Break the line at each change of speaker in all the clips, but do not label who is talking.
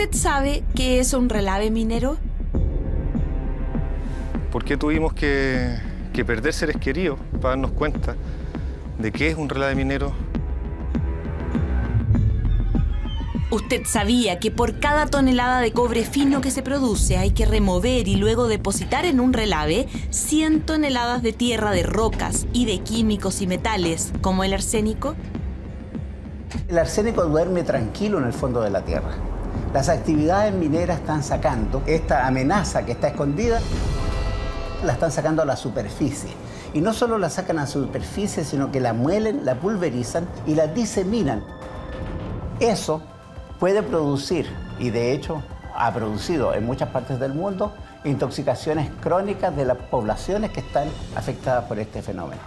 ¿Usted sabe qué es un relave minero?
¿Por qué tuvimos que perder seres queridos para darnos cuenta de qué es un relave minero?
¿Usted sabía que por cada tonelada de cobre fino que se produce hay que remover y luego depositar en un relave 100 toneladas de tierra, de rocas y de químicos y metales, como el arsénico?
El arsénico duerme tranquilo en el fondo de la tierra. Las actividades mineras están sacando esta amenaza que está escondida, la están sacando a la superficie. Y no solo la sacan a la superficie, sino que la muelen, la pulverizan y la diseminan. Eso puede producir, y de hecho ha producido en muchas partes del mundo, intoxicaciones crónicas de las poblaciones que están afectadas por este fenómeno.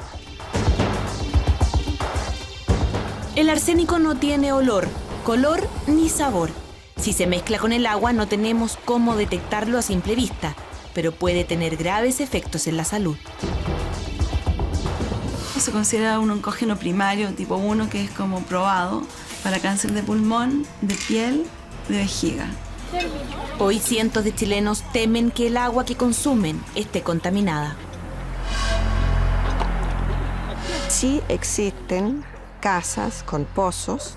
El arsénico no tiene olor, color ni sabor. Si se mezcla con el agua no tenemos cómo detectarlo a simple vista, pero puede tener graves efectos en la salud.
Se considera un oncógeno primario tipo 1 que es como probado para cáncer de pulmón, de piel, de vejiga.
Hoy cientos de chilenos temen que el agua que consumen esté contaminada.
Sí existen casas con pozos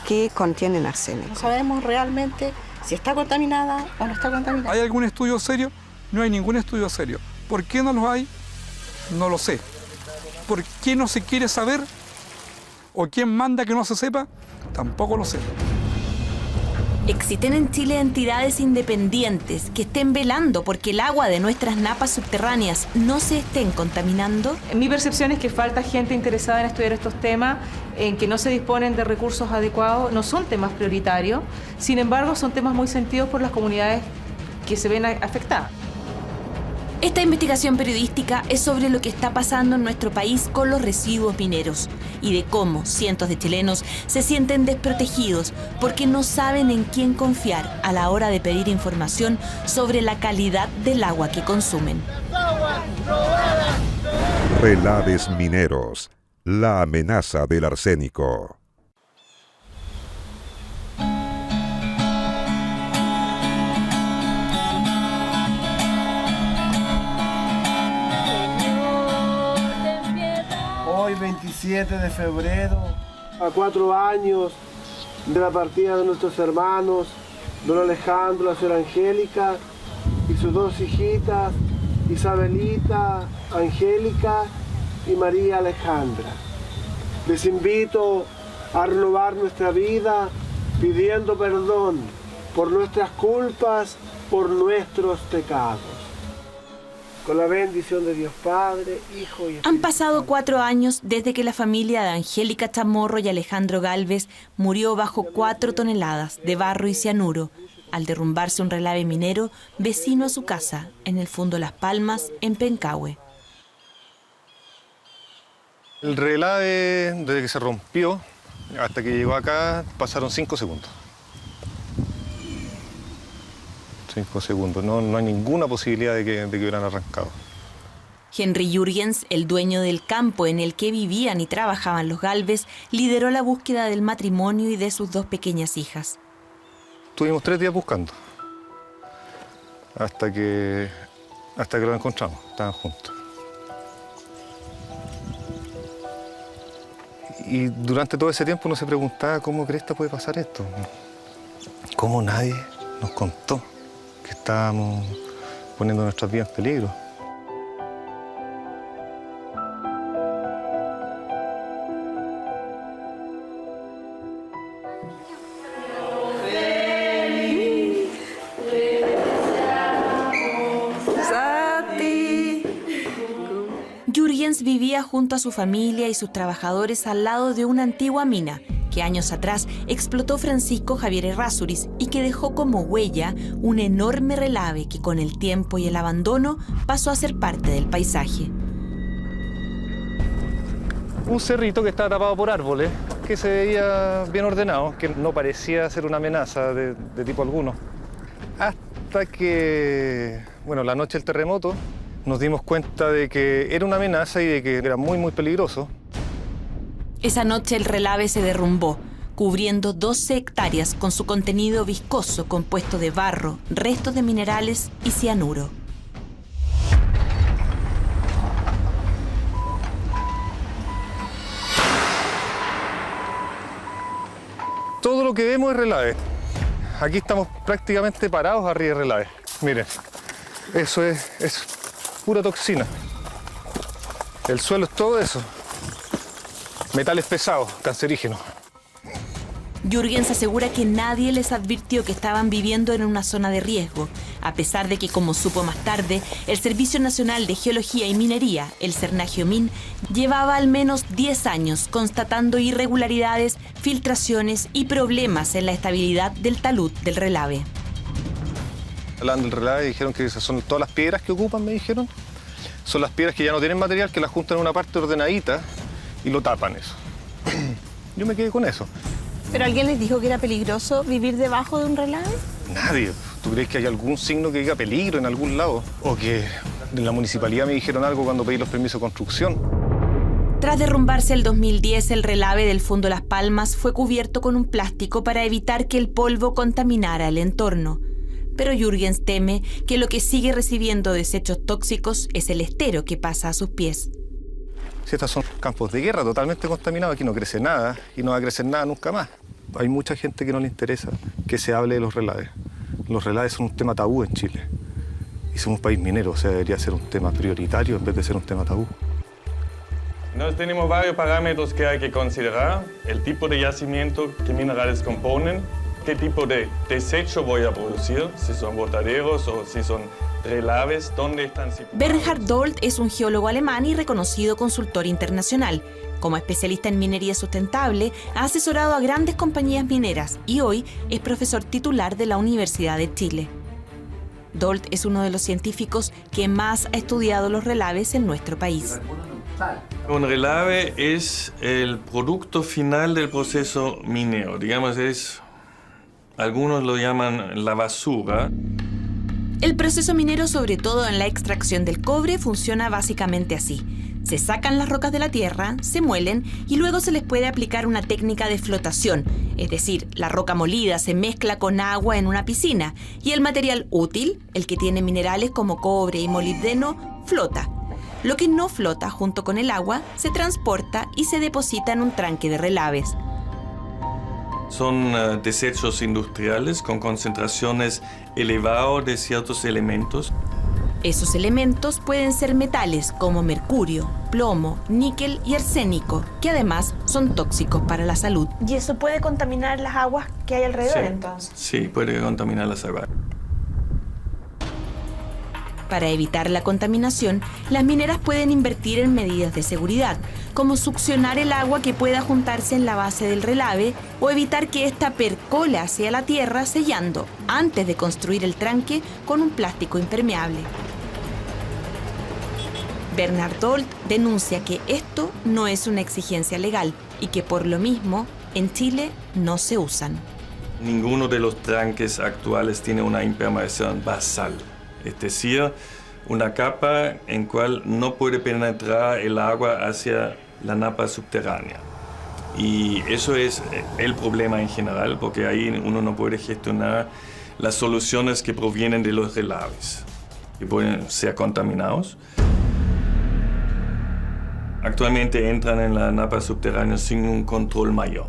que contienen arsénico.
No sabemos realmente si está contaminada o no está contaminada.
¿Hay algún estudio serio? No hay ningún estudio serio. ¿Por qué no los hay? No lo sé. ¿Por qué no se quiere saber? ¿O quién manda que no se sepa? Tampoco lo sé.
Existen en Chile entidades independientes que estén velando porque el agua de nuestras napas subterráneas no se estén contaminando.
Mi percepción es que falta gente interesada en estudiar estos temas, en que no se disponen de recursos adecuados, no son temas prioritarios, sin embargo son temas muy sentidos por las comunidades que se ven afectadas.
Esta investigación periodística es sobre lo que está pasando en nuestro país con los residuos mineros y de cómo cientos de chilenos se sienten desprotegidos porque no saben en quién confiar a la hora de pedir información sobre la calidad del agua que consumen.
Relaves mineros, la amenaza del arsénico.
Hoy, 27 de febrero, a 4 años de la partida de nuestros hermanos, don Alejandro, la señora Angélica y sus 2 hijitas, Isabelita, Angélica y María Alejandra. Les invito a renovar nuestra vida pidiendo perdón por nuestras culpas, por nuestros pecados. Con la bendición de Dios Padre, Hijo y Espíritu.
Han pasado 4 años desde que la familia de Angélica Chamorro y Alejandro Gálvez murió bajo 4 toneladas de barro y cianuro al derrumbarse un relave minero vecino a su casa en el Fundo Las Palmas, en Pencahue.
El relave, desde que se rompió hasta que llegó acá, pasaron 5 segundos. 5 segundos, no hay ninguna posibilidad de que hubieran arrancado.
Henry Jurgens, el dueño del campo en el que vivían y trabajaban los Gálvez, lideró la búsqueda del matrimonio y de sus 2 pequeñas hijas.
Estuvimos 3 días buscando, hasta que los encontramos, estaban juntos. Y durante todo ese tiempo uno se preguntaba cómo cresta puede pasar esto. ¿Cómo nadie nos contó que estábamos poniendo nuestras vidas en peligro?
Jurgens vivía junto a su familia y sus trabajadores al lado de una antigua mina que años atrás explotó Francisco Javier Errázuriz y que dejó como huella un enorme relave que con el tiempo y el abandono pasó a ser parte del paisaje.
Un cerrito que estaba tapado por árboles, que se veía bien ordenado, que no parecía ser una amenaza de tipo alguno. Hasta que, bueno, la noche del terremoto, nos dimos cuenta de que era una amenaza y de que era muy, muy peligroso.
Esa noche el relave se derrumbó. cubriendo 12 hectáreas con su contenido viscoso compuesto de barro, restos de minerales y cianuro.
Todo lo que vemos es relave. Aquí estamos prácticamente parados arriba de relave. Miren, eso es pura toxina. El suelo es todo eso. Metales pesados, cancerígenos.
Jürgens asegura que nadie les advirtió que estaban viviendo en una zona de riesgo, a pesar de que, como supo más tarde, el Servicio Nacional de Geología y Minería, el Cernagiomin, llevaba al menos 10 años constatando irregularidades, filtraciones y problemas en la estabilidad del talud del relave.
Hablando del relave, dijeron que esas son todas las piedras que ocupan, me dijeron. Son las piedras que ya no tienen material, que las juntan en una parte ordenadita y lo tapan eso. Yo me quedé con eso.
¿Pero alguien les dijo que era peligroso vivir debajo de un relave?
Nadie. ¿Tú crees que hay algún signo que diga peligro en algún lado? O que en la municipalidad me dijeron algo cuando pedí los permisos de construcción.
Tras derrumbarse el 2010, el relave del Fundo Las Palmas fue cubierto con un plástico para evitar que el polvo contaminara el entorno. Pero Jürgens teme que lo que sigue recibiendo desechos tóxicos es el estero que pasa a sus pies.
Si estos son campos de guerra totalmente contaminados, aquí no crece nada y no va a crecer nada nunca más. Hay mucha gente que no le interesa que se hable de los relaves. Los relaves son un tema tabú en Chile. Y somos un país minero, o sea, debería ser un tema prioritario en vez de ser un tema tabú.
Nos tenemos varios parámetros que hay que considerar. El tipo de yacimiento, qué minerales componen, qué tipo de desecho voy a producir, si son botaderos o si son relaves, dónde están situados.
Bernhard Dold es un geólogo alemán y reconocido consultor internacional. Como especialista en minería sustentable, ha asesorado a grandes compañías mineras y hoy es profesor titular de la Universidad de Chile. Dold es uno de los científicos que más ha estudiado los relaves en nuestro país.
Un relave es el producto final del proceso minero. Digamos, algunos lo llaman la basura.
El proceso minero, sobre todo en la extracción del cobre, funciona básicamente así. Se sacan las rocas de la tierra, se muelen y luego se les puede aplicar una técnica de flotación, es decir, la roca molida se mezcla con agua en una piscina y el material útil, el que tiene minerales como cobre y molibdeno, flota. Lo que no flota junto con el agua se transporta y se deposita en un tranque de relaves.
Son desechos industriales con concentraciones elevadas de ciertos elementos.
Esos elementos pueden ser metales como mercurio, plomo, níquel y arsénico, que además son tóxicos para la salud.
¿Y eso puede contaminar las aguas que hay alrededor entonces?
Sí, puede contaminar las aguas.
Para evitar la contaminación, las mineras pueden invertir en medidas de seguridad, como succionar el agua que pueda juntarse en la base del relave o evitar que ésta percole hacia la tierra sellando, antes de construir el tranque, con un plástico impermeable. Bernhard Dold denuncia que esto no es una exigencia legal y que por lo mismo en Chile no se usan.
Ninguno de los tranques actuales tiene una impermeabilización basal. Es decir, una capa en cual no puede penetrar el agua hacia la napa subterránea. Y eso es el problema en general, porque ahí uno no puede gestionar las soluciones que provienen de los relaves, que pueden ser contaminados. Actualmente entran en la napa subterránea sin un control mayor.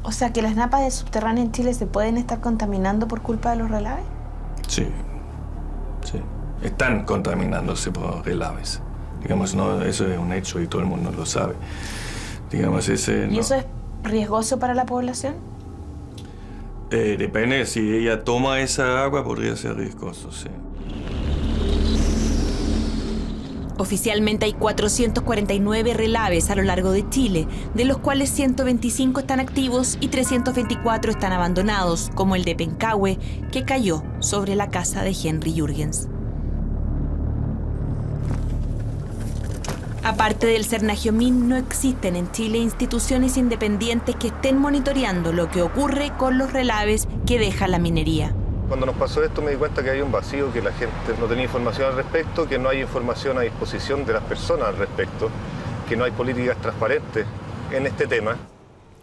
O sea, que las napas subterráneas en Chile se pueden estar contaminando por culpa de los relaves.
Sí. Sí, están contaminándose por relaves. Digamos, no, eso es un hecho y todo el mundo lo sabe. Digamos,
¿Y eso es riesgoso para la población?
Depende, si ella toma esa agua podría ser riesgoso, sí.
Oficialmente hay 449 relaves a lo largo de Chile, de los cuales 125 están activos y 324 están abandonados, como el de Pencahue, que cayó sobre la casa de Henry Jürgens. Aparte del Cernagiomin, no existen en Chile instituciones independientes que estén monitoreando lo que ocurre con los relaves que deja la minería.
Cuando nos pasó esto me di cuenta que hay un vacío, que la gente no tenía información al respecto, que no hay información a disposición de las personas al respecto, que no hay políticas transparentes en este tema.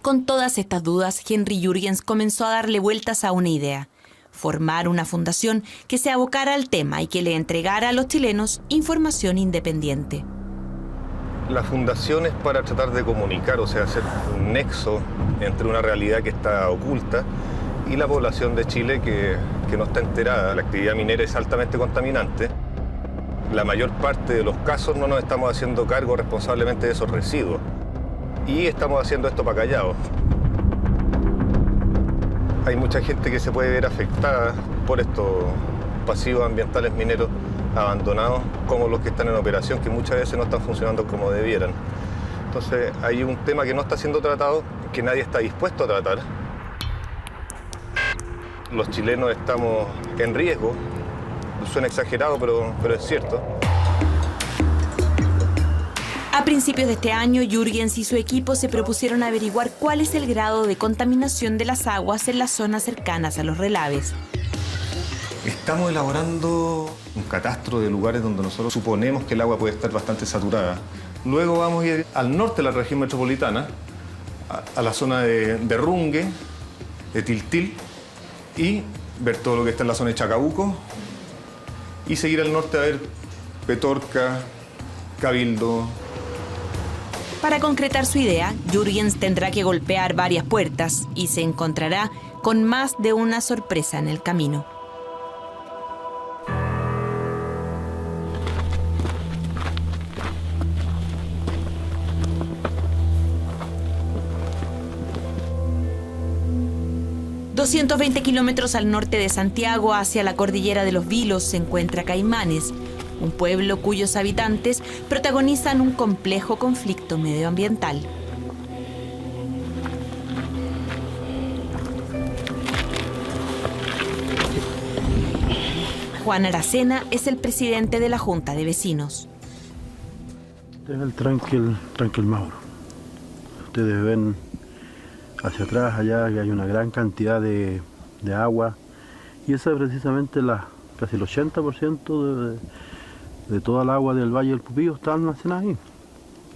Con todas estas dudas, Henry Jürgens comenzó a darle vueltas a una idea: formar una fundación que se abocara al tema y que le entregara a los chilenos información independiente.
La fundación es para tratar de comunicar, o sea, hacer un nexo entre una realidad que está oculta y la población de Chile que no está enterada. La actividad minera es altamente contaminante. La mayor parte de los casos no nos estamos haciendo cargo responsablemente de esos residuos. Y estamos haciendo esto para callados. Hay mucha gente que se puede ver afectada por estos pasivos ambientales mineros abandonados, como los que están en operación, que muchas veces no están funcionando como debieran. Entonces hay un tema que no está siendo tratado, que nadie está dispuesto a tratar. Los chilenos estamos en riesgo. Suena exagerado, pero es cierto.
A principios de este año, Jürgens y su equipo se propusieron averiguar cuál es el grado de contaminación de las aguas en las zonas cercanas a los relaves.
Estamos elaborando un catastro de lugares donde nosotros suponemos que el agua puede estar bastante saturada. Luego vamos a ir al norte de la región metropolitana, a la zona de Rungue, de Tiltil, y ver todo lo que está en la zona de Chacabuco, y seguir al norte a ver Petorca, Cabildo.
Para concretar su idea, Jürgens tendrá que golpear varias puertas y se encontrará con más de una sorpresa en el camino. ...220 kilómetros al norte de Santiago, hacia la cordillera de los Vilos, se encuentra Caimanes, un pueblo cuyos habitantes protagonizan un complejo conflicto medioambiental. Juan Aracena es el presidente de la Junta de Vecinos.
Este es el Tranque Mauro. Ustedes ven hacia atrás, allá, que hay una gran cantidad de agua, y esa es precisamente casi el 80% de toda el agua del Valle del Pupío está almacenada ahí,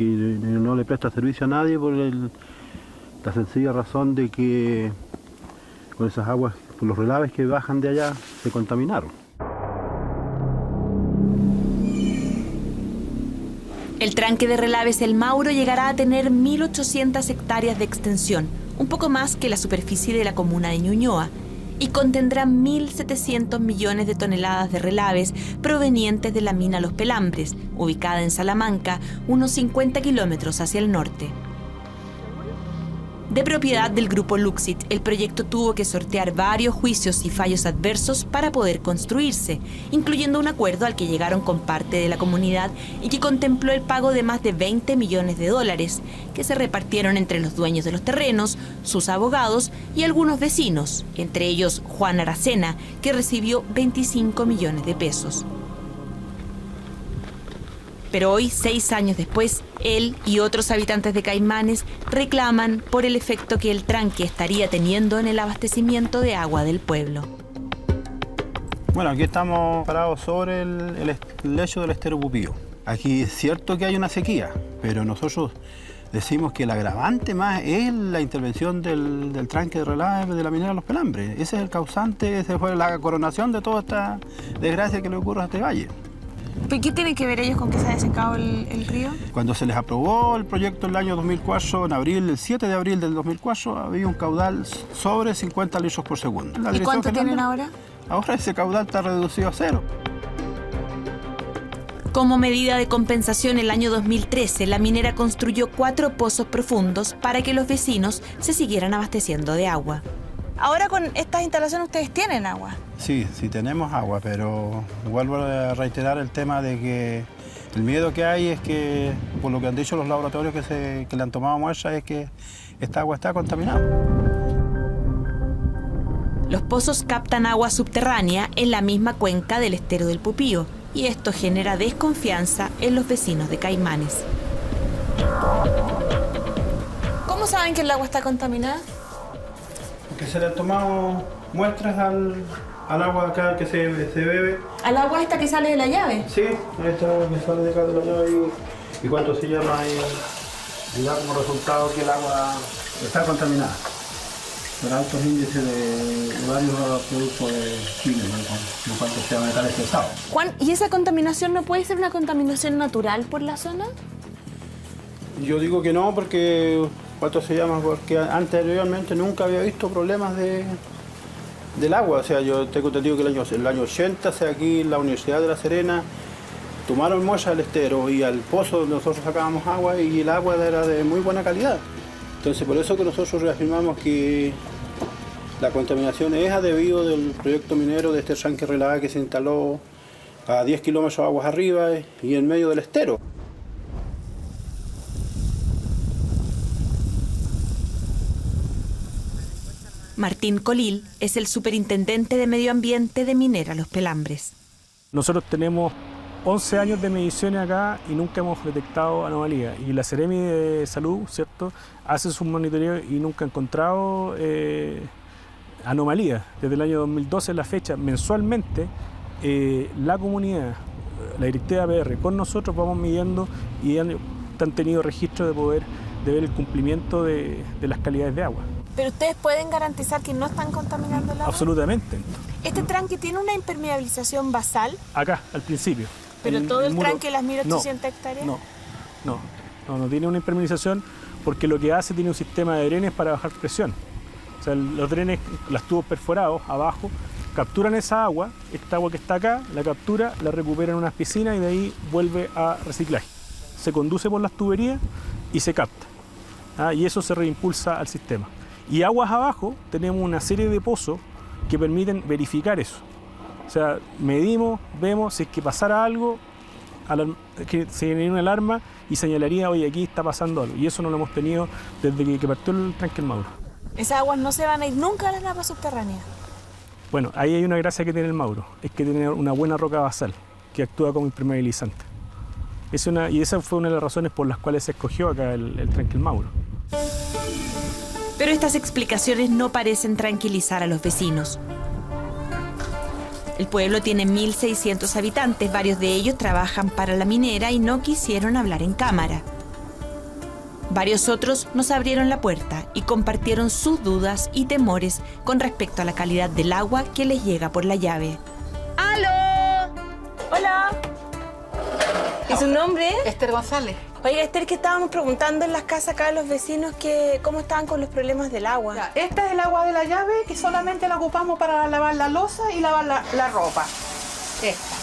y no le presta servicio a nadie por la sencilla razón de que con esas aguas, por los relaves que bajan de allá, se contaminaron.
El tranque de relaves El Mauro llegará a tener 1.800 hectáreas de extensión, un poco más que la superficie de la comuna de Ñuñoa, y contendrá 1.700 millones de toneladas de relaves provenientes de la mina Los Pelambres, ubicada en Salamanca, unos 50 kilómetros hacia el norte. De propiedad del grupo Luxit, el proyecto tuvo que sortear varios juicios y fallos adversos para poder construirse, incluyendo un acuerdo al que llegaron con parte de la comunidad y que contempló el pago de más de 20 millones de dólares, que se repartieron entre los dueños de los terrenos, sus abogados y algunos vecinos, entre ellos Juan Aracena, que recibió 25 millones de pesos. Pero hoy, 6 años después, él y otros habitantes de Caimanes reclaman por el efecto que el tranque estaría teniendo en el abastecimiento de agua del pueblo.
Bueno, aquí estamos parados sobre el lecho del estero Pupío. Aquí es cierto que hay una sequía, pero nosotros decimos que el agravante más es la intervención del tranque de relaves de la minera Los Pelambres. Ese es el causante, esa fue la coronación de toda esta desgracia que le ocurre a este valle.
¿Pero qué tienen que ver ellos con que se haya secado el río?
Cuando se les aprobó el proyecto en el año 2004, el 7 de abril del 2004, había un caudal sobre 50 litros por segundo.
¿Y cuánto tienen ahora?
Ahora ese caudal está reducido a 0.
Como medida de compensación, el año 2013, la minera construyó 4 pozos profundos para que los vecinos se siguieran abasteciendo de agua.
Ahora con estas instalaciones ustedes tienen agua.
Sí, sí tenemos agua, pero vuelvo a reiterar el tema de que el miedo que hay es que, por lo que han dicho los laboratorios que le han tomado muestras, es que esta agua está contaminada.
Los pozos captan agua subterránea en la misma cuenca del estero del Pupío, y esto genera desconfianza en los vecinos de Caimanes.
¿Cómo saben que el agua está contaminada?
Que se le han tomado muestras al agua acá que se bebe.
¿Al agua esta que sale de la llave?
Sí, esta agua que sale de acá de la llave y cuánto se llama y da como resultado que el agua está contaminada por altos índices de varios productos químicos en cuanto sea metales pesados.
Juan, ¿y esa contaminación no puede ser una contaminación natural por la zona?
Yo digo que no, porque porque anteriormente nunca había visto problemas del agua. O sea, yo tengo entendido que el año 80, o sea, aquí en la Universidad de La Serena tomaron muestra del estero y al pozo donde nosotros sacábamos agua, y el agua era de muy buena calidad. Entonces, por eso que nosotros reafirmamos que la contaminación es debido del proyecto minero de este tranque relada que se instaló a 10 kilómetros de aguas arriba y en medio del estero.
Martín Colil es el superintendente de Medio Ambiente de Minera Los Pelambres.
Nosotros tenemos 11 años de mediciones acá y nunca hemos detectado anomalías. Y la Seremi de Salud, ¿cierto?, hace su monitoreo y nunca ha encontrado anomalías. Desde el año 2012 a la fecha, mensualmente, la comunidad, la directiva APR, con nosotros vamos midiendo y han tenido registro de ver el cumplimiento de las calidades de agua.
¿Pero ustedes pueden garantizar que no están contaminando el agua?
Absolutamente.
¿Este tranque tiene una impermeabilización basal?
Acá, al principio.
¿Pero todo el
muro,
tranque de las 1.800 hectáreas?
No tiene una impermeabilización, porque lo que hace tiene un sistema de drenes para bajar presión. O sea, los drenes, los tubos perforados abajo, capturan esa agua, esta agua que está acá, la captura, la recupera en unas piscinas y de ahí vuelve a reciclaje. Se conduce por las tuberías y se capta. Y eso se reimpulsa al sistema. Y aguas abajo tenemos una serie de pozos que permiten verificar eso. O sea, medimos, vemos si es que pasara algo, que se genera una alarma y señalaría, oye, aquí está pasando algo. Y eso no lo hemos tenido desde que partió el tranque El Mauro.
¿Esas aguas no se van a ir nunca a las napas subterráneas?
Bueno, ahí hay una gracia que tiene el Mauro, es que tiene una buena roca basal que actúa como impermeabilizante. Y esa fue una de las razones por las cuales se escogió acá el tranque El Mauro.
Pero estas explicaciones no parecen tranquilizar a los vecinos. El pueblo tiene 1.600 habitantes, varios de ellos trabajan para la minera y no quisieron hablar en cámara. Varios otros nos abrieron la puerta y compartieron sus dudas y temores con respecto a la calidad del agua que les llega por la llave.
¡Aló! Hola. ¿Y su nombre?
Esther González.
Oiga, Esther, que estábamos preguntando en las casas acá de los vecinos que cómo estaban con los problemas del agua.
Ya, esta es el agua de la llave que solamente la ocupamos para lavar la loza y lavar la ropa. Esta.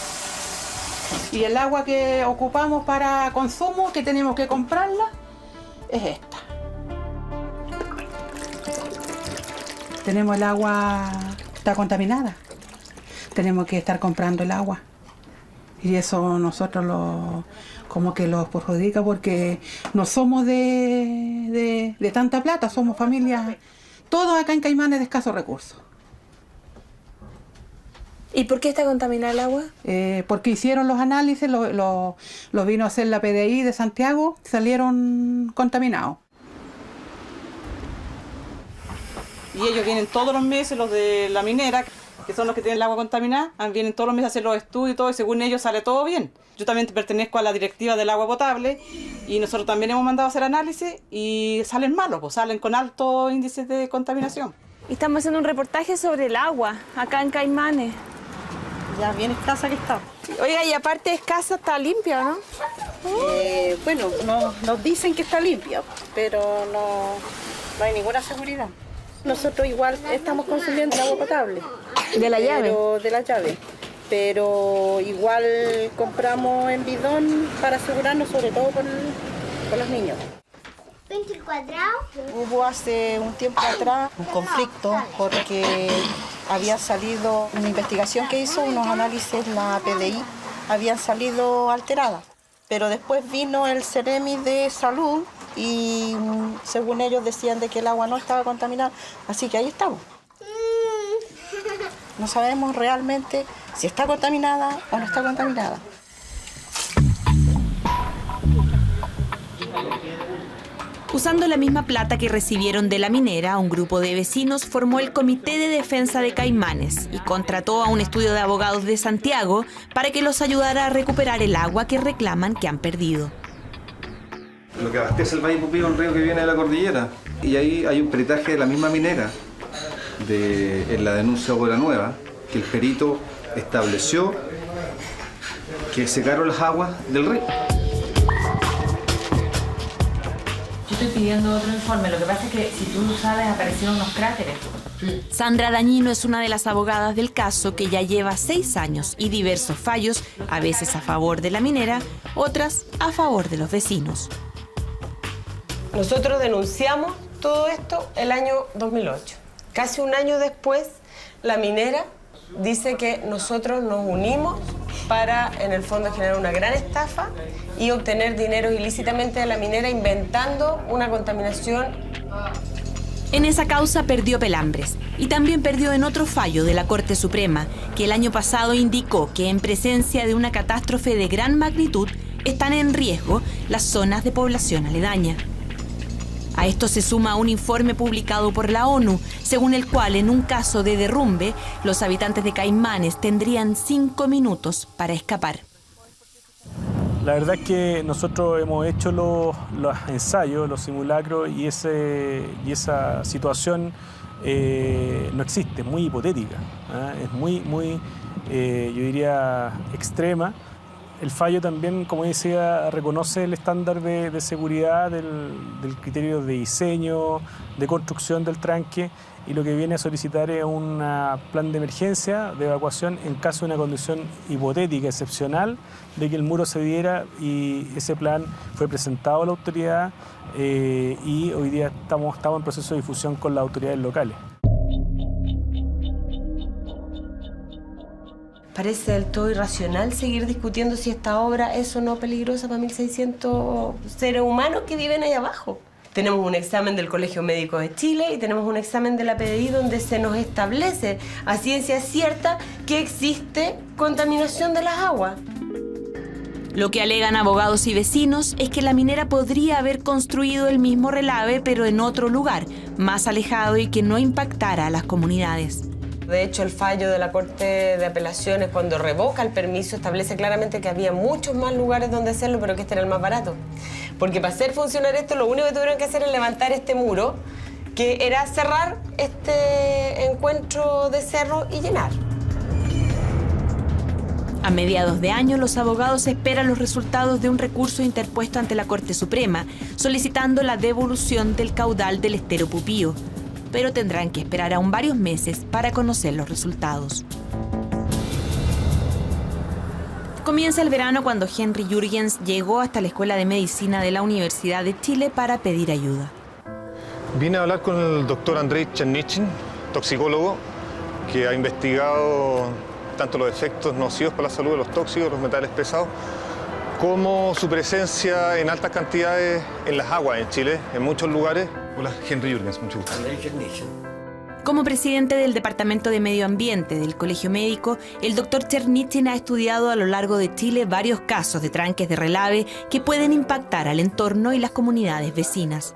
Y el agua que ocupamos para consumo, que tenemos que comprarla, es esta. Tenemos el agua, está contaminada. Tenemos que estar comprando el agua. Y eso nosotros como que los perjudica porque no somos de tanta plata, somos familias, todos acá en Caimanes de escasos recursos.
¿Y por qué está contaminada el agua?
Porque hicieron los análisis, lo vino a hacer la PDI de Santiago, salieron contaminados. Y ellos vienen todos los meses, los de la minera, que son los que tienen el agua contaminada, vienen todos los meses a hacer los estudios y todo, y según ellos sale todo bien. Yo también pertenezco a la directiva del agua potable y nosotros también hemos mandado a hacer análisis y salen malos, pues salen con altos índices de contaminación.
Y estamos haciendo un reportaje sobre el agua, acá en Caimanes.
Ya bien escasa que está.
Oiga, y aparte escasa, está limpia, ¿no?
Bueno, nos dicen que está limpia, pero no hay ninguna seguridad. Nosotros igual estamos consumiendo el agua potable.
¿De la llave?
De la llave. Pero igual compramos en bidón para asegurarnos, sobre todo con los niños.
20 cuadrados.
Hubo hace un tiempo atrás un conflicto porque había salido una investigación que hizo, unos análisis, la PDI, habían salido alteradas. Pero después vino el Seremi de Salud y según ellos decían de que el agua no estaba contaminada, así que ahí estamos. No sabemos realmente si está contaminada o no está contaminada.
Usando la misma plata que recibieron de la minera, un grupo de vecinos formó el Comité de Defensa de Caimanes y contrató a un estudio de abogados de Santiago para que los ayudara a recuperar el agua que reclaman que han perdido.
lo que abastece el Valle Pupío es un río que viene de la cordillera. Y ahí hay un peritaje de la misma minera, en la denuncia Obra Nueva, que el perito estableció que secaron las aguas del río.
Yo estoy pidiendo otro informe, lo que pasa es que si tú lo sabes aparecieron unos cráteres.
Sandra Dañino es una de las abogadas del caso que ya lleva 6 años y diversos fallos, a veces a favor de la minera, otras a favor de los vecinos.
Nosotros denunciamos todo esto el año 2008. Casi un año después, la minera dice que nosotros nos unimos para, en el fondo, generar una gran estafa y obtener dinero ilícitamente de la minera inventando una contaminación.
En esa causa perdió Pelambres y también perdió en otro fallo de la Corte Suprema, que el año pasado indicó que en presencia de una catástrofe de gran magnitud están en riesgo las zonas de población aledaña. A esto se suma un informe publicado por la ONU, según el cual en un caso de derrumbe, los habitantes de Caimanes tendrían 5 minutos para escapar.
La verdad es que nosotros hemos hecho los ensayos, los simulacros y esa situación no existe, es muy hipotética, es muy yo diría, extrema. El fallo también, como decía, reconoce el estándar de seguridad del criterio de diseño, de construcción del tranque, y lo que viene a solicitar es un plan de emergencia, de evacuación, en caso de una condición hipotética, excepcional, de que el muro se diera, y ese plan fue presentado a la autoridad y hoy día estamos en proceso de difusión con las autoridades locales.
Parece del todo irracional seguir discutiendo si esta obra es o no peligrosa para 1.600 seres humanos que viven ahí abajo. Tenemos un examen del Colegio Médico de Chile y tenemos un examen de la PDI donde se nos establece a ciencia cierta que existe contaminación de las aguas.
Lo que alegan abogados y vecinos es que la minera podría haber construido el mismo relave, pero en otro lugar, más alejado y que no impactara a las comunidades.
De hecho, el fallo de la Corte de Apelaciones, cuando revoca el permiso, establece claramente que había muchos más lugares donde hacerlo, pero que este era el más barato. Porque para hacer funcionar esto, lo único que tuvieron que hacer es levantar este muro, que era cerrar este encuentro de cerro y llenar.
A mediados de año, los abogados esperan los resultados de un recurso interpuesto ante la Corte Suprema, solicitando la devolución del caudal del estero Pupío, pero tendrán que esperar aún varios meses para conocer los resultados. Comienza el verano cuando Henry Jürgens llegó hasta la Escuela de Medicina de la Universidad de Chile para pedir ayuda.
Vine a hablar con el doctor Andrei Chernichin, toxicólogo, que ha investigado tanto los efectos nocivos para la salud de los tóxicos, los metales pesados, como su presencia en altas cantidades en las aguas en Chile, en muchos lugares. Hola, Henry Jürgens, mucho gusto.
Como presidente del Departamento de Medio Ambiente del Colegio Médico, el doctor Chernichin ha estudiado a lo largo de Chile varios casos de tranques de relave que pueden impactar al entorno y las comunidades vecinas.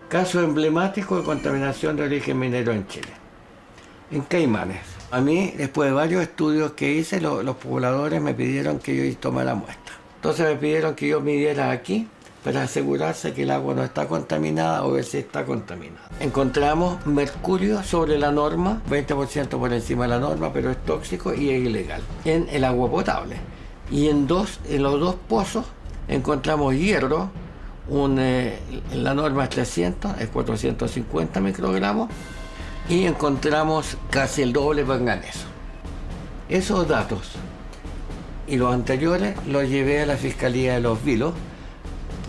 Caso emblemático de contaminación de origen minero en Chile, en Caimanes. A mí, después de varios estudios que hice, los pobladores me pidieron que yo tomara muestra. Entonces me pidieron que yo midiera aquí para asegurarse que el agua no está contaminada o ver si está contaminada. Encontramos mercurio sobre la norma, 20% por encima de la norma, pero es tóxico y es ilegal, en el agua potable. Y en los dos pozos encontramos hierro, la norma es 300, es 450 microgramos, y encontramos casi el doble manganeso. Esos datos y los anteriores los llevé a la Fiscalía de Los Vilos,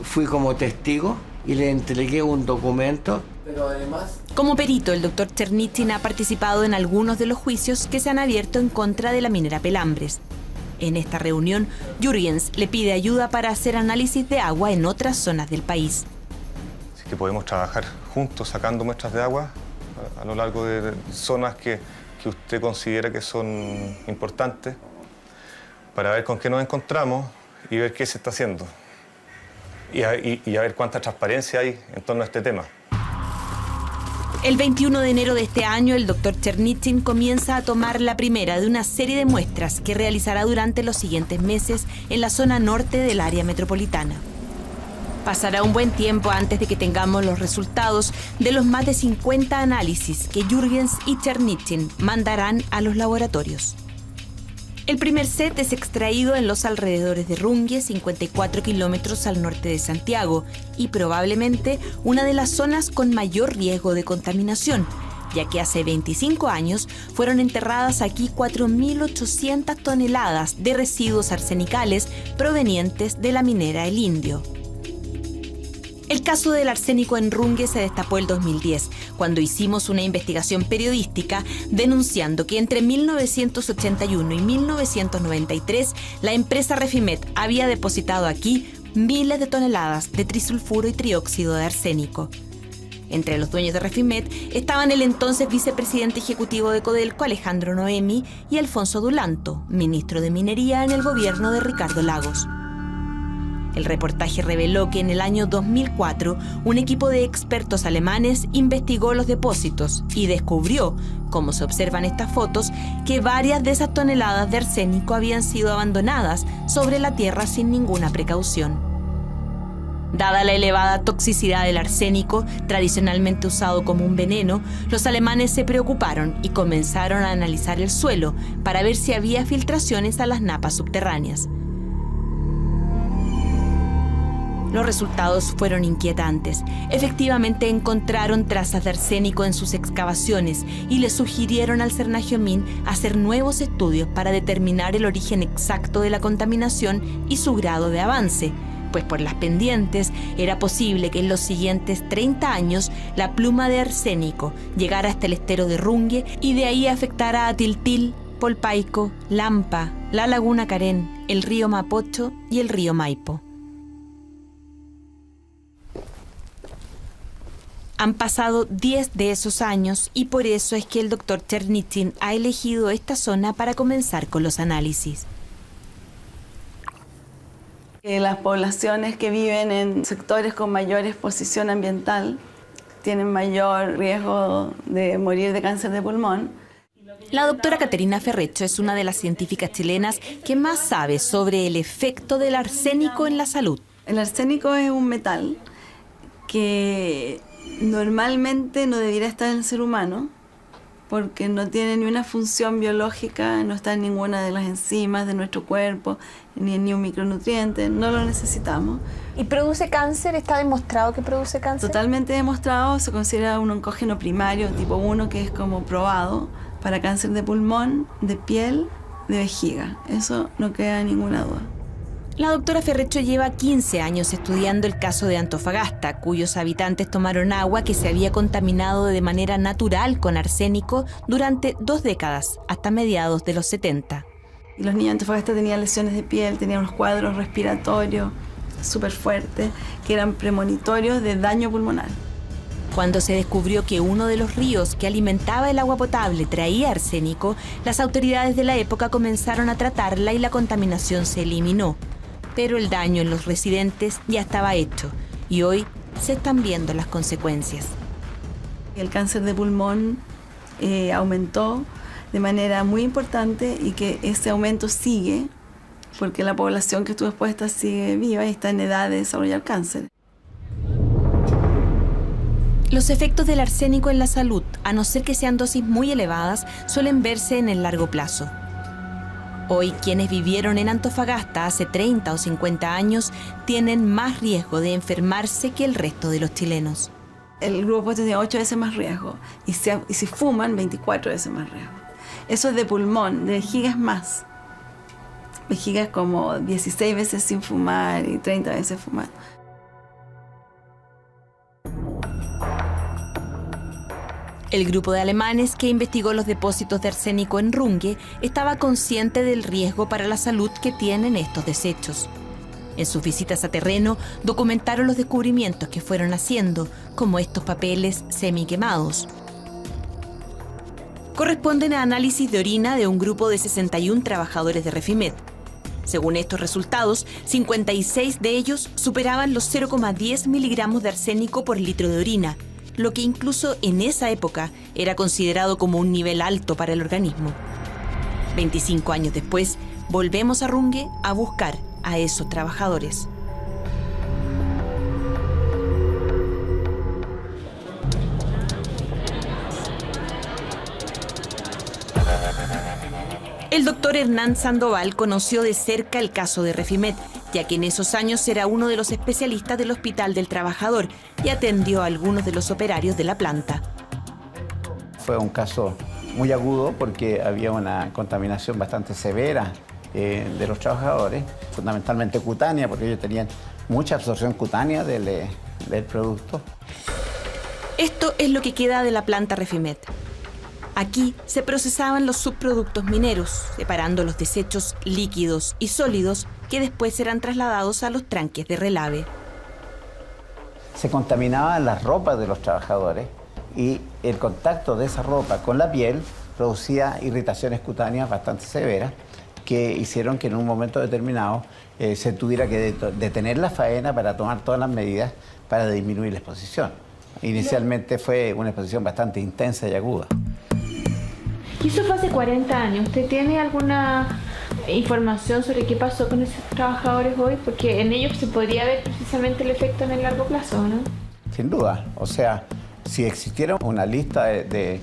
fui como testigo y le entregué un documento. Pero además,
como perito, el doctor Chernichin ha participado en algunos de los juicios que se han abierto en contra de la minera Pelambres. En esta reunión, Jürgens le pide ayuda para hacer análisis de agua en otras zonas del país.
Así que podemos trabajar juntos sacando muestras de agua a lo largo de zonas que usted considera que son importantes para ver con qué nos encontramos y ver qué se está haciendo. Y a ver cuánta transparencia hay en torno a este tema.
El 21 de enero de este año, el doctor Chernichin comienza a tomar la primera de una serie de muestras que realizará durante los siguientes meses en la zona norte del área metropolitana. Pasará un buen tiempo antes de que tengamos los resultados de los más de 50 análisis que Jürgens y Czernitzin mandarán a los laboratorios. El primer set es extraído en los alrededores de Rungue, 54 kilómetros al norte de Santiago, y probablemente una de las zonas con mayor riesgo de contaminación, ya que hace 25 años fueron enterradas aquí 4.800 toneladas de residuos arsenicales provenientes de la minera El Indio. El caso del arsénico en Rungue se destapó el 2010, cuando hicimos una investigación periodística denunciando que entre 1981 y 1993 la empresa Refimet había depositado aquí miles de toneladas de trisulfuro y trióxido de arsénico. Entre los dueños de Refimet estaban el entonces vicepresidente ejecutivo de Codelco, Alejandro Noemi, y Alfonso Dulanto, ministro de Minería en el gobierno de Ricardo Lagos. El reportaje reveló que en el año 2004 un equipo de expertos alemanes investigó los depósitos y descubrió, como se observan estas fotos, que varias de esas toneladas de arsénico habían sido abandonadas sobre la tierra sin ninguna precaución. Dada la elevada toxicidad del arsénico, tradicionalmente usado como un veneno, los alemanes se preocuparon y comenzaron a analizar el suelo para ver si había filtraciones a las napas subterráneas. Los resultados fueron inquietantes. Efectivamente encontraron trazas de arsénico en sus excavaciones y le sugirieron al Cernagiomín hacer nuevos estudios para determinar el origen exacto de la contaminación y su grado de avance, pues por las pendientes era posible que en los siguientes 30 años la pluma de arsénico llegara hasta el estero de Rungue y de ahí afectara a Tiltil, Polpaico, Lampa, la Laguna Carén, el río Mapocho y el río Maipo. Han pasado 10 de esos años y por eso es que el doctor Czernitzin ha elegido esta zona para comenzar con los análisis.
Las poblaciones que viven en sectores con mayor exposición ambiental tienen mayor riesgo de morir de cáncer de pulmón.
La doctora Caterina Ferrecho es una de las científicas chilenas que más sabe sobre el efecto del arsénico en la salud.
El arsénico es un metal que normalmente no debiera estar en el ser humano porque no tiene ni una función biológica, no está en ninguna de las enzimas de nuestro cuerpo, ni en ni un micronutriente, no lo necesitamos.
¿Y produce cáncer? ¿Está demostrado que produce cáncer?
Totalmente demostrado, se considera un oncógeno primario tipo 1 que es como probado para cáncer de pulmón, de piel, de vejiga. Eso no queda ninguna duda.
La doctora Ferrecho lleva 15 años estudiando el caso de Antofagasta, cuyos habitantes tomaron agua que se había contaminado de manera natural con arsénico durante 2 décadas, hasta mediados de los 70.
Y los niños de Antofagasta tenían lesiones de piel, tenían unos cuadros respiratorios súper fuertes, que eran premonitorios de daño pulmonar.
Cuando se descubrió que uno de los ríos que alimentaba el agua potable traía arsénico, las autoridades de la época comenzaron a tratarla y la contaminación se eliminó. Pero el daño en los residentes ya estaba hecho y hoy se están viendo las consecuencias.
El cáncer de pulmón aumentó de manera muy importante y que ese aumento sigue porque la población que estuvo expuesta sigue viva y está en edad de desarrollar cáncer.
Los efectos del arsénico en la salud, a no ser que sean dosis muy elevadas, suelen verse en el largo plazo. Hoy, quienes vivieron en Antofagasta hace 30 o 50 años tienen más riesgo de enfermarse que el resto de los chilenos.
El grupo tiene 8 veces más riesgo y si fuman, 24 veces más riesgo. Eso es de pulmón, de vejiga es más. Vejiga es como 16 veces sin fumar y 30 veces fumando.
El grupo de alemanes que investigó los depósitos de arsénico en Rungue estaba consciente del riesgo para la salud que tienen estos desechos. En sus visitas a terreno documentaron los descubrimientos que fueron haciendo, como estos papeles semiquemados. Corresponden a análisis de orina de un grupo de 61 trabajadores de Refimet. Según estos resultados, 56 de ellos superaban los 0,10 miligramos de arsénico por litro de orina, lo que incluso en esa época era considerado como un nivel alto para el organismo. 25 años después, volvemos a Rungue a buscar a esos trabajadores. El doctor Hernán Sandoval conoció de cerca el caso de Refimet, ya que en esos años era uno de los especialistas del Hospital del Trabajador y atendió a algunos de los operarios de la planta.
Fue un caso muy agudo porque había una contaminación bastante severa de los trabajadores, fundamentalmente cutánea, porque ellos tenían mucha absorción cutánea del producto.
Esto es lo que queda de la planta Refimet. Aquí se procesaban los subproductos mineros, separando los desechos líquidos y sólidos que después eran trasladados a los tranques de relave.
Se contaminaban las ropas de los trabajadores y el contacto de esa ropa con la piel producía irritaciones cutáneas bastante severas que hicieron que en un momento determinado se tuviera que detener la faena para tomar todas las medidas para disminuir la exposición. Inicialmente fue una exposición bastante intensa y aguda.
Y eso fue hace 40 años. ¿Usted tiene alguna información sobre qué pasó con esos trabajadores hoy? Porque en ellos se podría ver precisamente el efecto en el largo plazo, ¿no?
Sin duda. O sea, si existiera una lista de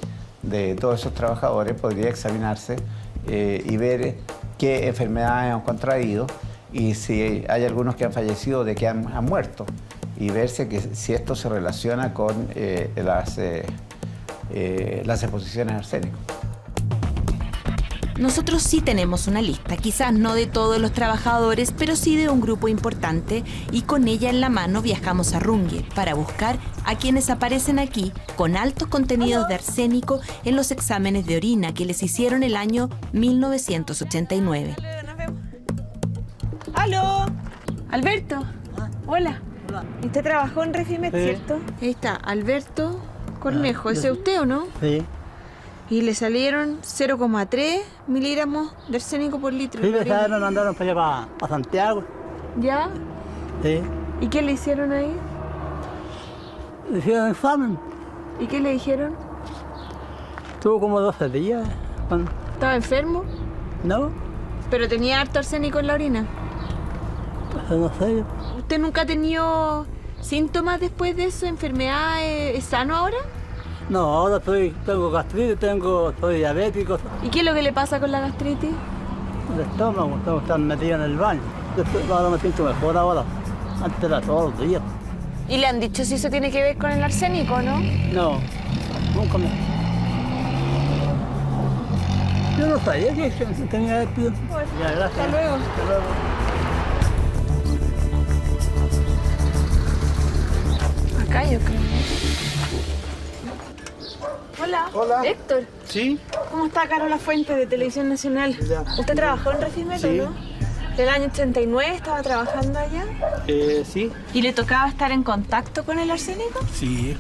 todos esos trabajadores, podría examinarse y ver qué enfermedades han contraído y si hay algunos que han fallecido de que han muerto y verse que si esto se relaciona con las exposiciones a arsénico.
Nosotros sí tenemos una lista, quizás no de todos los trabajadores, pero sí de un grupo importante, y con ella en la mano viajamos a Rungue para buscar a quienes aparecen aquí con altos contenidos de arsénico en los exámenes de orina que les hicieron el año 1989.
¡Aló! Alberto. Hola. Usted trabajó en Refimet, sí, ¿cierto? Ahí está, Alberto Cornejo. ¿Ese es usted o no?
Sí.
Y le salieron 0,3 miligramos de arsénico por litro.
Sí, me mandaron para allá, para Santiago.
¿Ya?
Sí.
¿Y qué le hicieron ahí?
Le hicieron examen.
¿Y qué le dijeron?
Estuvo como 12 días.
¿Estaba enfermo?
No.
¿Pero tenía harto arsénico en la orina?
Pues no sé.
¿Usted nunca ha tenido síntomas después de eso? ¿Enfermedad? ¿Es sano ahora?
No, ahora tengo gastritis, soy diabético.
¿Y qué es lo que le pasa con la gastritis?
El estómago, tengo que estar metido en el baño. Ahora me siento mejor ahora. Antes era todos los días.
¿Y le han dicho si eso tiene que ver con el arsénico, no?
No, nunca me... Yo no sabía que tenía esto.
Bueno,
ya, gracias.
Hasta luego.
Hasta luego.
Acá yo creo. Hola.
Hola.
Héctor.
Sí.
¿Cómo está Carola Fuentes de Televisión Nacional?
Ya.
¿Usted trabajó en Refimet,
Sí.
no? ¿Del año 89 estaba trabajando allá?
Sí.
¿Y le tocaba estar en contacto con el arsénico?
Sí.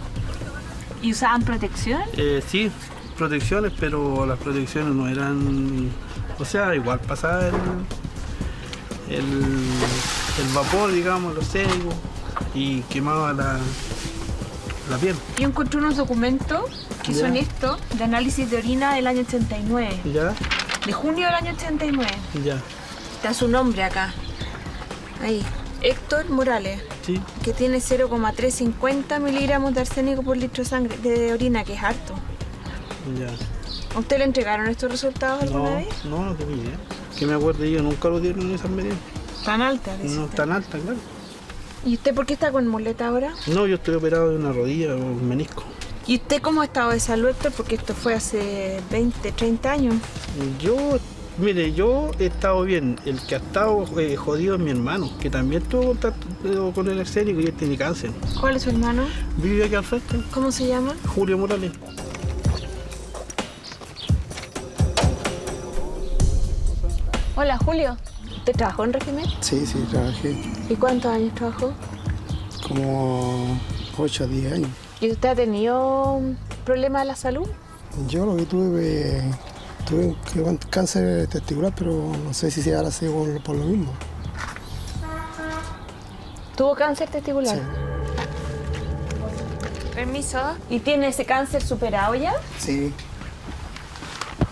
¿Y usaban protección?
Sí, protecciones, pero las protecciones no eran... O sea, igual pasaba el vapor, digamos, el arsénico, y quemaba la piel.
Yo encontré unos documentos que
Ya.
son estos, de análisis de orina del año 89.
¿Ya?
De junio del año 89.
Ya.
Está su nombre acá. Ahí. Héctor Morales.
Sí.
Que tiene 0,350 miligramos de arsénico por litro de sangre, de orina, que es harto.
Ya.
¿A usted le entregaron estos resultados alguna vez?
No tenía idea. Que me acuerdo yo, nunca lo dieron en esas medidas.
Tan alta,
No tan alta, claro.
¿Y usted por qué está con muleta ahora?
No, yo estoy operado de una rodilla o un menisco.
¿Y usted cómo ha estado de salud, Héctor? Porque esto fue hace 20, 30 años.
Mire, yo he estado bien. El que ha estado jodido es mi hermano, que también tuvo contacto con el arsénico y él tiene cáncer.
¿Cuál es su hermano?
Vive aquí al frente.
¿Cómo se llama?
Julio Morales.
Hola, Julio. ¿Usted trabajó en Refimet?
Sí, trabajé
¿Y cuántos años trabajó?
como 8 a 10 años.
¿Y usted ha tenido problemas de la salud?
Yo lo que tuve un cáncer testicular, pero no sé si ahora sigue por lo mismo.
¿Tuvo cáncer testicular?
Sí.
Permiso. ¿Y tiene ese cáncer superado ya?
Sí,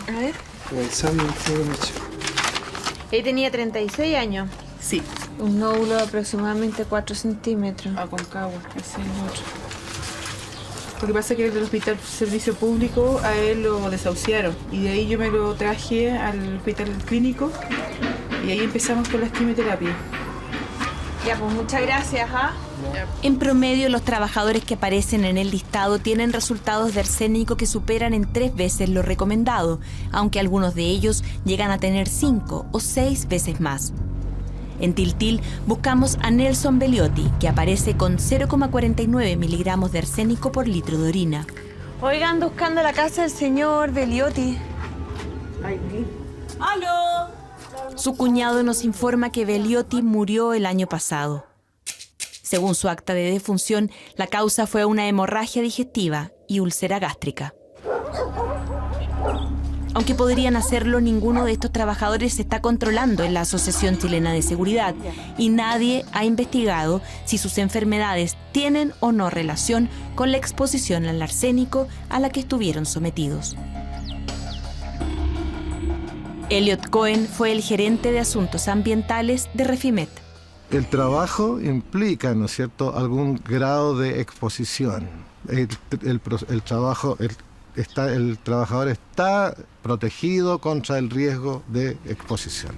A ver.
el examen fue mucho.
Él tenía 36 años.
Sí.
Un nódulo de aproximadamente 4 centímetros.
Aconcagua, ese es otro. Lo que pasa es que el hospital servicio público a él lo desahuciaron y de ahí yo me lo traje al hospital clínico y ahí empezamos con las quimioterapias.
Ya, pues muchas gracias, ¿ah?
En promedio, los trabajadores que aparecen en el listado tienen resultados de arsénico que superan en 3 veces lo recomendado, aunque algunos de ellos llegan a tener 5 o 6 veces más. En Tiltil buscamos a Nelson Beliotti, que aparece con 0,49 miligramos de arsénico por litro de orina.
Oigan, ando buscando la casa del señor Beliotti.
¡Aló! Su cuñado nos informa que Beliotti murió el año pasado. Según su acta de defunción, la causa fue una hemorragia digestiva y úlcera gástrica. Aunque podrían hacerlo, ninguno de estos trabajadores se está controlando en la Asociación Chilena de Seguridad y nadie ha investigado si sus enfermedades tienen o no relación con la exposición al arsénico a la que estuvieron sometidos. Elliot Cohen fue el gerente de asuntos ambientales de Refimet.
El trabajo implica, ¿no es cierto?, algún grado de exposición. El trabajador está protegido contra el riesgo de exposición.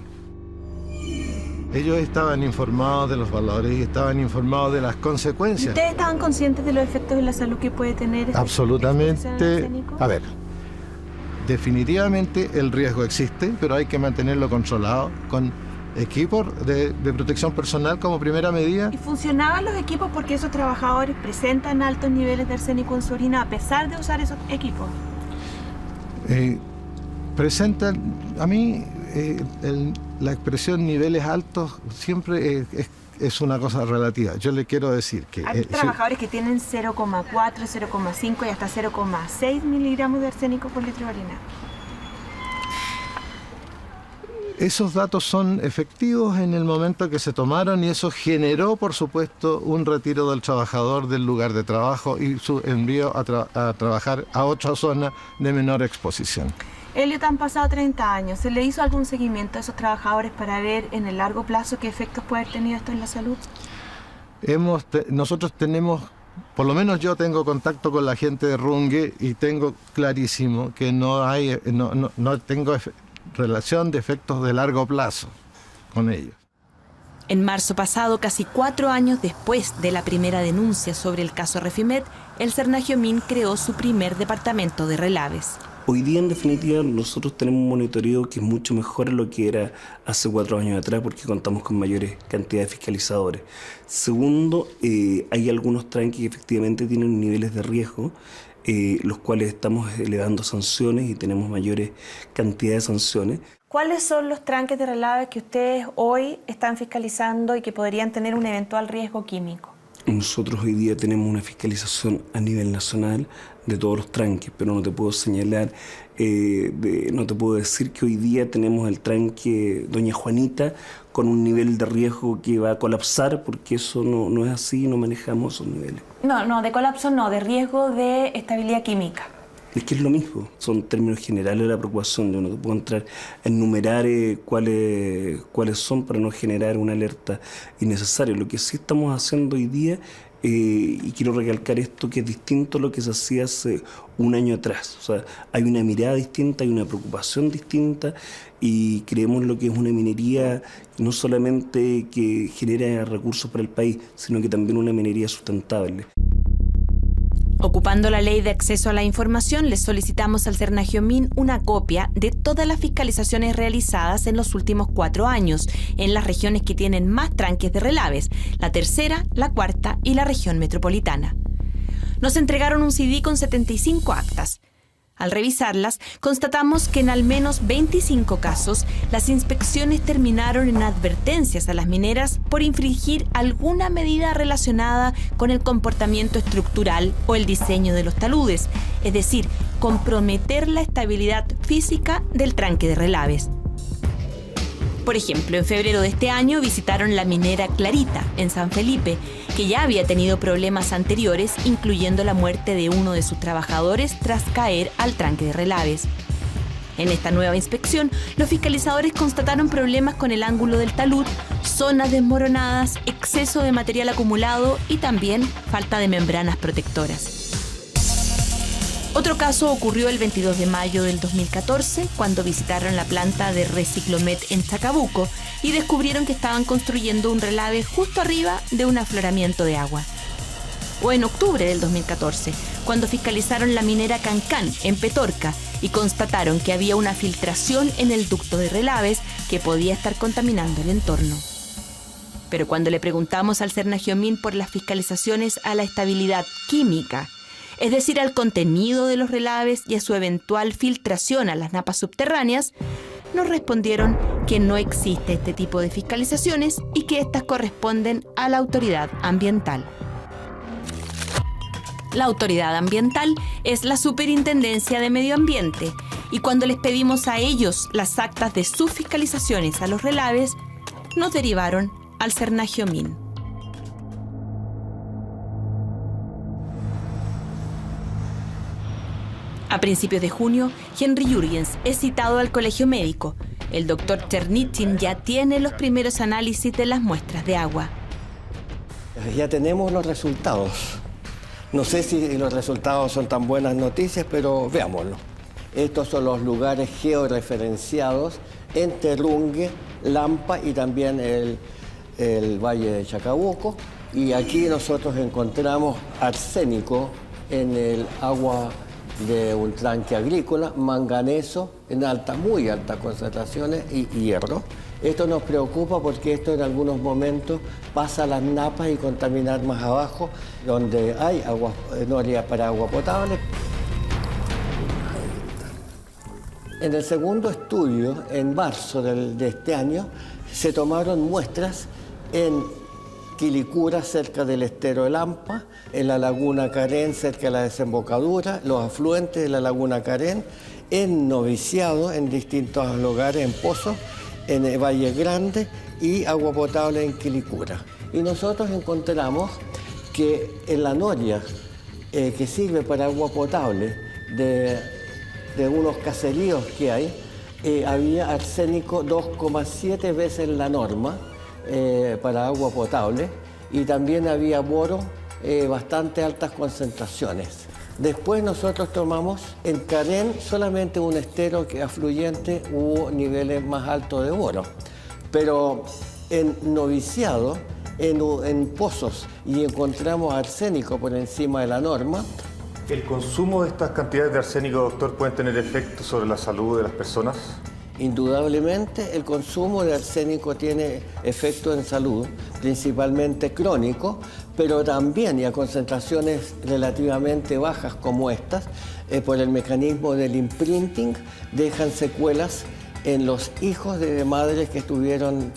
Ellos estaban informados de los valores y estaban informados de las consecuencias.
¿Ustedes estaban conscientes de los efectos en la salud que puede tener?
Absolutamente. A ver, definitivamente el riesgo existe, pero hay que mantenerlo controlado con equipos de protección personal como primera medida.
¿Y funcionaban los equipos porque esos trabajadores presentan altos niveles de arsénico en su orina a pesar de usar esos equipos?
Presentan, a mí la expresión niveles altos siempre es una cosa relativa. Yo le quiero decir que...
Hay trabajadores que tienen 0,4, 0,5 y hasta 0,6 miligramos de arsénico por litro de orina.
Esos datos son efectivos en el momento que se tomaron y eso generó, por supuesto, un retiro del trabajador del lugar de trabajo y su envío a trabajar a otra zona de menor exposición.
Elliot, han pasado 30 años. ¿Se le hizo algún seguimiento a esos trabajadores para ver en el largo plazo qué efectos puede haber tenido esto en la salud?
Nosotros tenemos, por lo menos yo tengo contacto con la gente de Runge y tengo clarísimo que no tengo relación de efectos de largo plazo con ellos.
En marzo pasado, casi 4 años después de la primera denuncia sobre el caso Refimet, el Cernagiomín creó su primer departamento de relaves.
Hoy día, en definitiva, nosotros tenemos un monitoreo que es mucho mejor a lo que era hace 4 años atrás porque contamos con mayores cantidades de fiscalizadores. Segundo, hay algunos tranques que efectivamente tienen niveles de riesgo, los cuales estamos elevando sanciones y tenemos mayores cantidades de sanciones.
¿Cuáles son los tranques de relaves que ustedes hoy están fiscalizando y que podrían tener un eventual riesgo químico?
Nosotros hoy día tenemos una fiscalización a nivel nacional de todos los tranques, pero no te puedo señalar, no te puedo decir que hoy día tenemos el tranque Doña Juanita con un nivel de riesgo que va a colapsar, porque eso no es así, no manejamos esos niveles.
No, de colapso no, de riesgo de estabilidad química.
Es que es lo mismo, son términos generales de la preocupación. Yo no te puedo entrar a enumerar cuáles son para no generar una alerta innecesaria. Lo que sí estamos haciendo hoy día, y quiero recalcar esto, que es distinto a lo que se hacía hace un año atrás. O sea, hay una mirada distinta, hay una preocupación distinta y creemos lo que es una minería no solamente que genera recursos para el país, sino que también una minería sustentable.
Ocupando la ley de acceso a la información, les solicitamos al Cernagiomín una copia de todas las fiscalizaciones realizadas en los últimos 4 años en las regiones que tienen más tranques de relaves, la tercera, la cuarta y la región metropolitana. Nos entregaron un CD con 75 actas. Al revisarlas, constatamos que en al menos 25 casos, las inspecciones terminaron en advertencias a las mineras por infringir alguna medida relacionada con el comportamiento estructural o el diseño de los taludes, es decir, comprometer la estabilidad física del tranque de relaves. Por ejemplo, en febrero de este año visitaron la minera Clarita, en San Felipe, que ya había tenido problemas anteriores, incluyendo la muerte de uno de sus trabajadores tras caer al tranque de relaves. En esta nueva inspección, los fiscalizadores constataron problemas con el ángulo del talud, zonas desmoronadas, exceso de material acumulado y también falta de membranas protectoras. Otro caso ocurrió el 22 de mayo del 2014, cuando visitaron la planta de Reciclomet en Chacabuco y descubrieron que estaban construyendo un relave justo arriba de un afloramiento de agua. O en octubre del 2014, cuando fiscalizaron la minera Cancán en Petorca y constataron que había una filtración en el ducto de relaves que podía estar contaminando el entorno. Pero cuando le preguntamos al Cernagiomín por las fiscalizaciones a la estabilidad química, es decir, al contenido de los relaves y a su eventual filtración a las napas subterráneas, nos respondieron que no existe este tipo de fiscalizaciones y que éstas corresponden a la autoridad ambiental. La autoridad ambiental es la Superintendencia de Medio Ambiente y cuando les pedimos a ellos las actas de sus fiscalizaciones a los relaves, nos derivaron al Cernagiomín. A principios de junio, Henry Jürgens es citado al colegio médico. El doctor Chernitzin ya tiene los primeros análisis de las muestras de agua.
Ya tenemos los resultados. No sé si los resultados son tan buenas noticias, pero veámoslo. Estos son los lugares georreferenciados en Terrungue, Lampa y también el Valle de Chacabuco. Y aquí nosotros encontramos arsénico en el agua de un tranque agrícola, manganeso en muy altas concentraciones y hierro. Esto nos preocupa porque esto en algunos momentos pasa a las napas y contaminar más abajo, donde hay agua, noria para agua potable. En el segundo estudio, en marzo de este año, se tomaron muestras en Quilicura, cerca del estero de Lampa, en la laguna Carén, cerca de la desembocadura, los afluentes de la laguna Carén, en Noviciado, en distintos lugares, en pozos, en el Valle Grande y agua potable en Quilicura. Y nosotros encontramos que en la noria que sirve para agua potable de unos caseríos que hay, había arsénico 2,7 veces la norma para agua potable y también había boro bastante altas concentraciones. Después nosotros tomamos en Carén solamente un estero que afluyente hubo niveles más altos de boro, pero en Noviciado, en pozos, y encontramos arsénico por encima de la norma.
¿El consumo de estas cantidades de arsénico, doctor, pueden tener efectos sobre la salud de las personas?
Indudablemente el consumo de arsénico tiene efecto en salud, principalmente crónico, pero también y a concentraciones relativamente bajas como estas, por el mecanismo del imprinting, dejan secuelas en los hijos de madres que estuvieron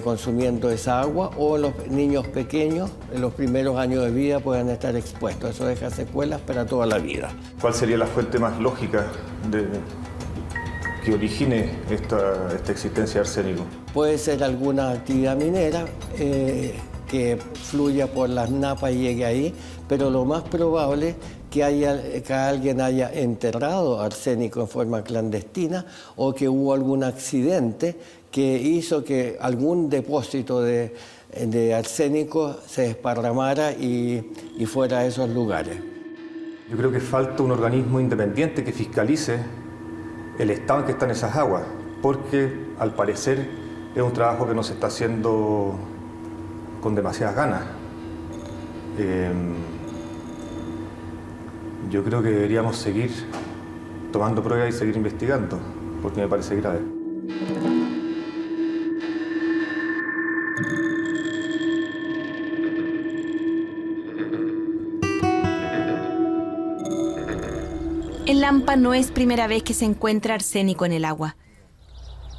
consumiendo esa agua o los niños pequeños en los primeros años de vida puedan estar expuestos. Eso deja secuelas para toda la vida.
¿Cuál sería la fuente más lógica que origine esta existencia de arsénico?
Puede ser alguna actividad minera que fluya por las napas y llegue ahí, pero lo más probable que alguien haya enterrado arsénico en forma clandestina o que hubo algún accidente que hizo que algún depósito de arsénico se desparramara y fuera a esos lugares.
Yo creo que falta un organismo independiente que fiscalice el estado en que están esas aguas, porque al parecer es un trabajo que no se está haciendo con demasiadas ganas. Yo creo que deberíamos seguir tomando pruebas y seguir investigando, porque me parece grave.
En Lampa no es primera vez que se encuentra arsénico en el agua.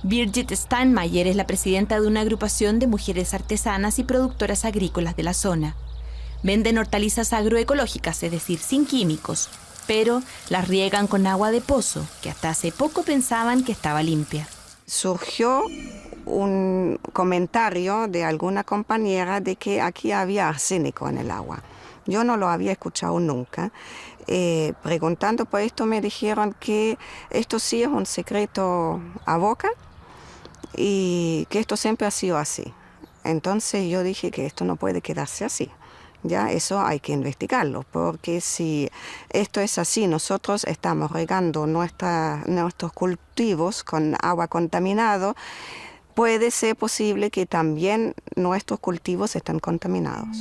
Birgit Steinmeier es la presidenta de una agrupación de mujeres artesanas y productoras agrícolas de la zona. Venden hortalizas agroecológicas, es decir, sin químicos, pero las riegan con agua de pozo, que hasta hace poco pensaban que estaba limpia.
Surgió un comentario de alguna compañera de que aquí había arsénico en el agua. Yo no lo había escuchado nunca. Preguntando por esto me dijeron que esto sí es un secreto a boca y que esto siempre ha sido así. Entonces yo dije que esto no puede quedarse así, Ya, eso hay que investigarlo, porque si esto es así, nosotros estamos regando nuestros cultivos con agua contaminada, puede ser posible que también nuestros cultivos estén contaminados.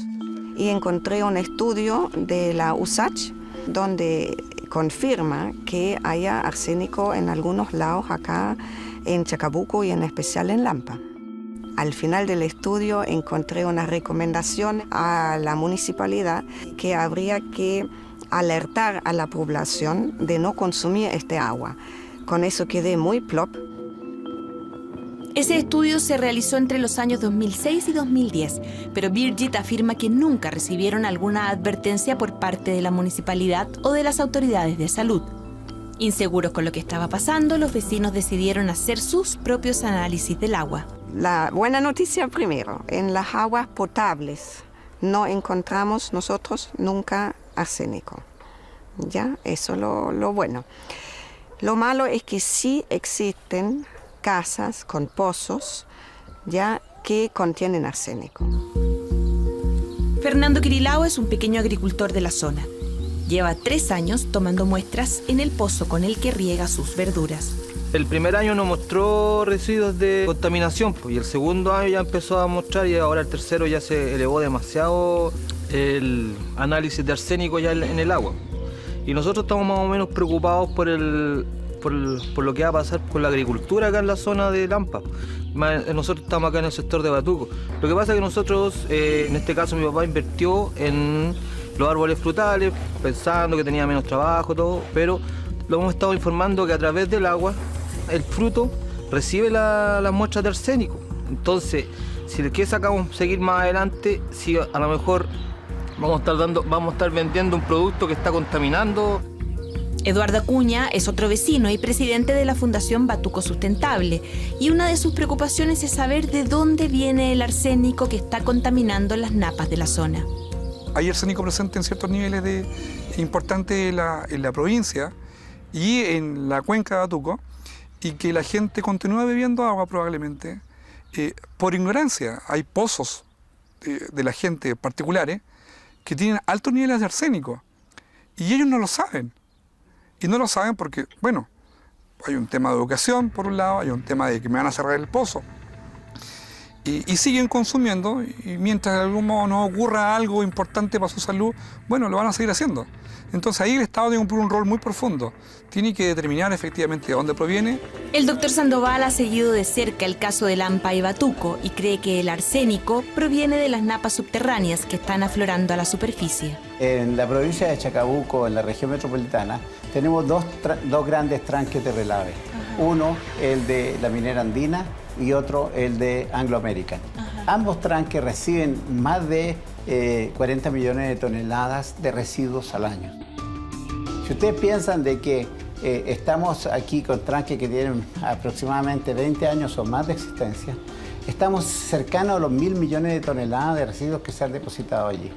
Y encontré un estudio de la USACH donde confirma que haya arsénico en algunos lados acá en Chacabuco y en especial en Lampa. Al final del estudio encontré una recomendación a la municipalidad que habría que alertar a la población de no consumir este agua. Con eso quedé muy plop.
Ese estudio se realizó entre los años 2006 y 2010, pero Birgit afirma que nunca recibieron alguna advertencia por parte de la municipalidad o de las autoridades de salud. Inseguros con lo que estaba pasando, los vecinos decidieron hacer sus propios análisis del agua.
La buena noticia primero, en las aguas potables no encontramos nosotros nunca arsénico. Ya, eso es lo bueno. Lo malo es que sí existen casas con pozos ya que contienen arsénico.
Fernando Kirilao es un pequeño agricultor de la zona. Lleva 3 años tomando muestras en el pozo con el que riega sus verduras.
El primer año nos mostró residuos de contaminación y el segundo año ya empezó a mostrar y ahora el tercero ya se elevó demasiado el análisis de arsénico ya en el agua. Y nosotros estamos más o menos preocupados por lo que va a pasar con la agricultura acá en la zona de Lampa. Nosotros estamos acá en el sector de Batuco. Lo que pasa es que nosotros, en este caso mi papá invirtió en los árboles frutales, pensando que tenía menos trabajo, todo, pero lo hemos estado informando que a través del agua el fruto recibe las muestras de arsénico. Entonces, si le quiere seguir más adelante, si a lo mejor vamos a estar vendiendo un producto que está contaminando.
Eduardo Acuña es otro vecino y presidente de la Fundación Batuco Sustentable, y una de sus preocupaciones es saber de dónde viene el arsénico que está contaminando las napas de la zona.
Hay arsénico presente en ciertos niveles importantes en la provincia y en la cuenca de Batuco, y que la gente continúa bebiendo agua probablemente por ignorancia. Hay pozos de la gente particulares que tienen altos niveles de arsénico y ellos no lo saben. Y no lo saben porque, bueno, hay un tema de educación por un lado, hay un tema de que me van a cerrar el pozo. Y siguen consumiendo, y mientras de algún modo no ocurra algo importante para su salud, bueno, lo van a seguir haciendo. Entonces ahí el Estado tiene un rol muy profundo. Tiene que determinar efectivamente de dónde proviene.
El doctor Sandoval ha seguido de cerca el caso de Lampa y Batuco y cree que el arsénico proviene de las napas subterráneas que están aflorando a la superficie.
En la provincia de Chacabuco, en la región metropolitana, tenemos dos grandes tranques de relave. Uno, el de la minera andina, y otro, el de Anglo American. Ambos tranques reciben más de 40 millones de toneladas de residuos al año. Si ustedes piensan de que estamos aquí con tranques que tienen aproximadamente 20 años o más de existencia, estamos cercanos a los 1.000 millones de toneladas de residuos que se han depositado allí.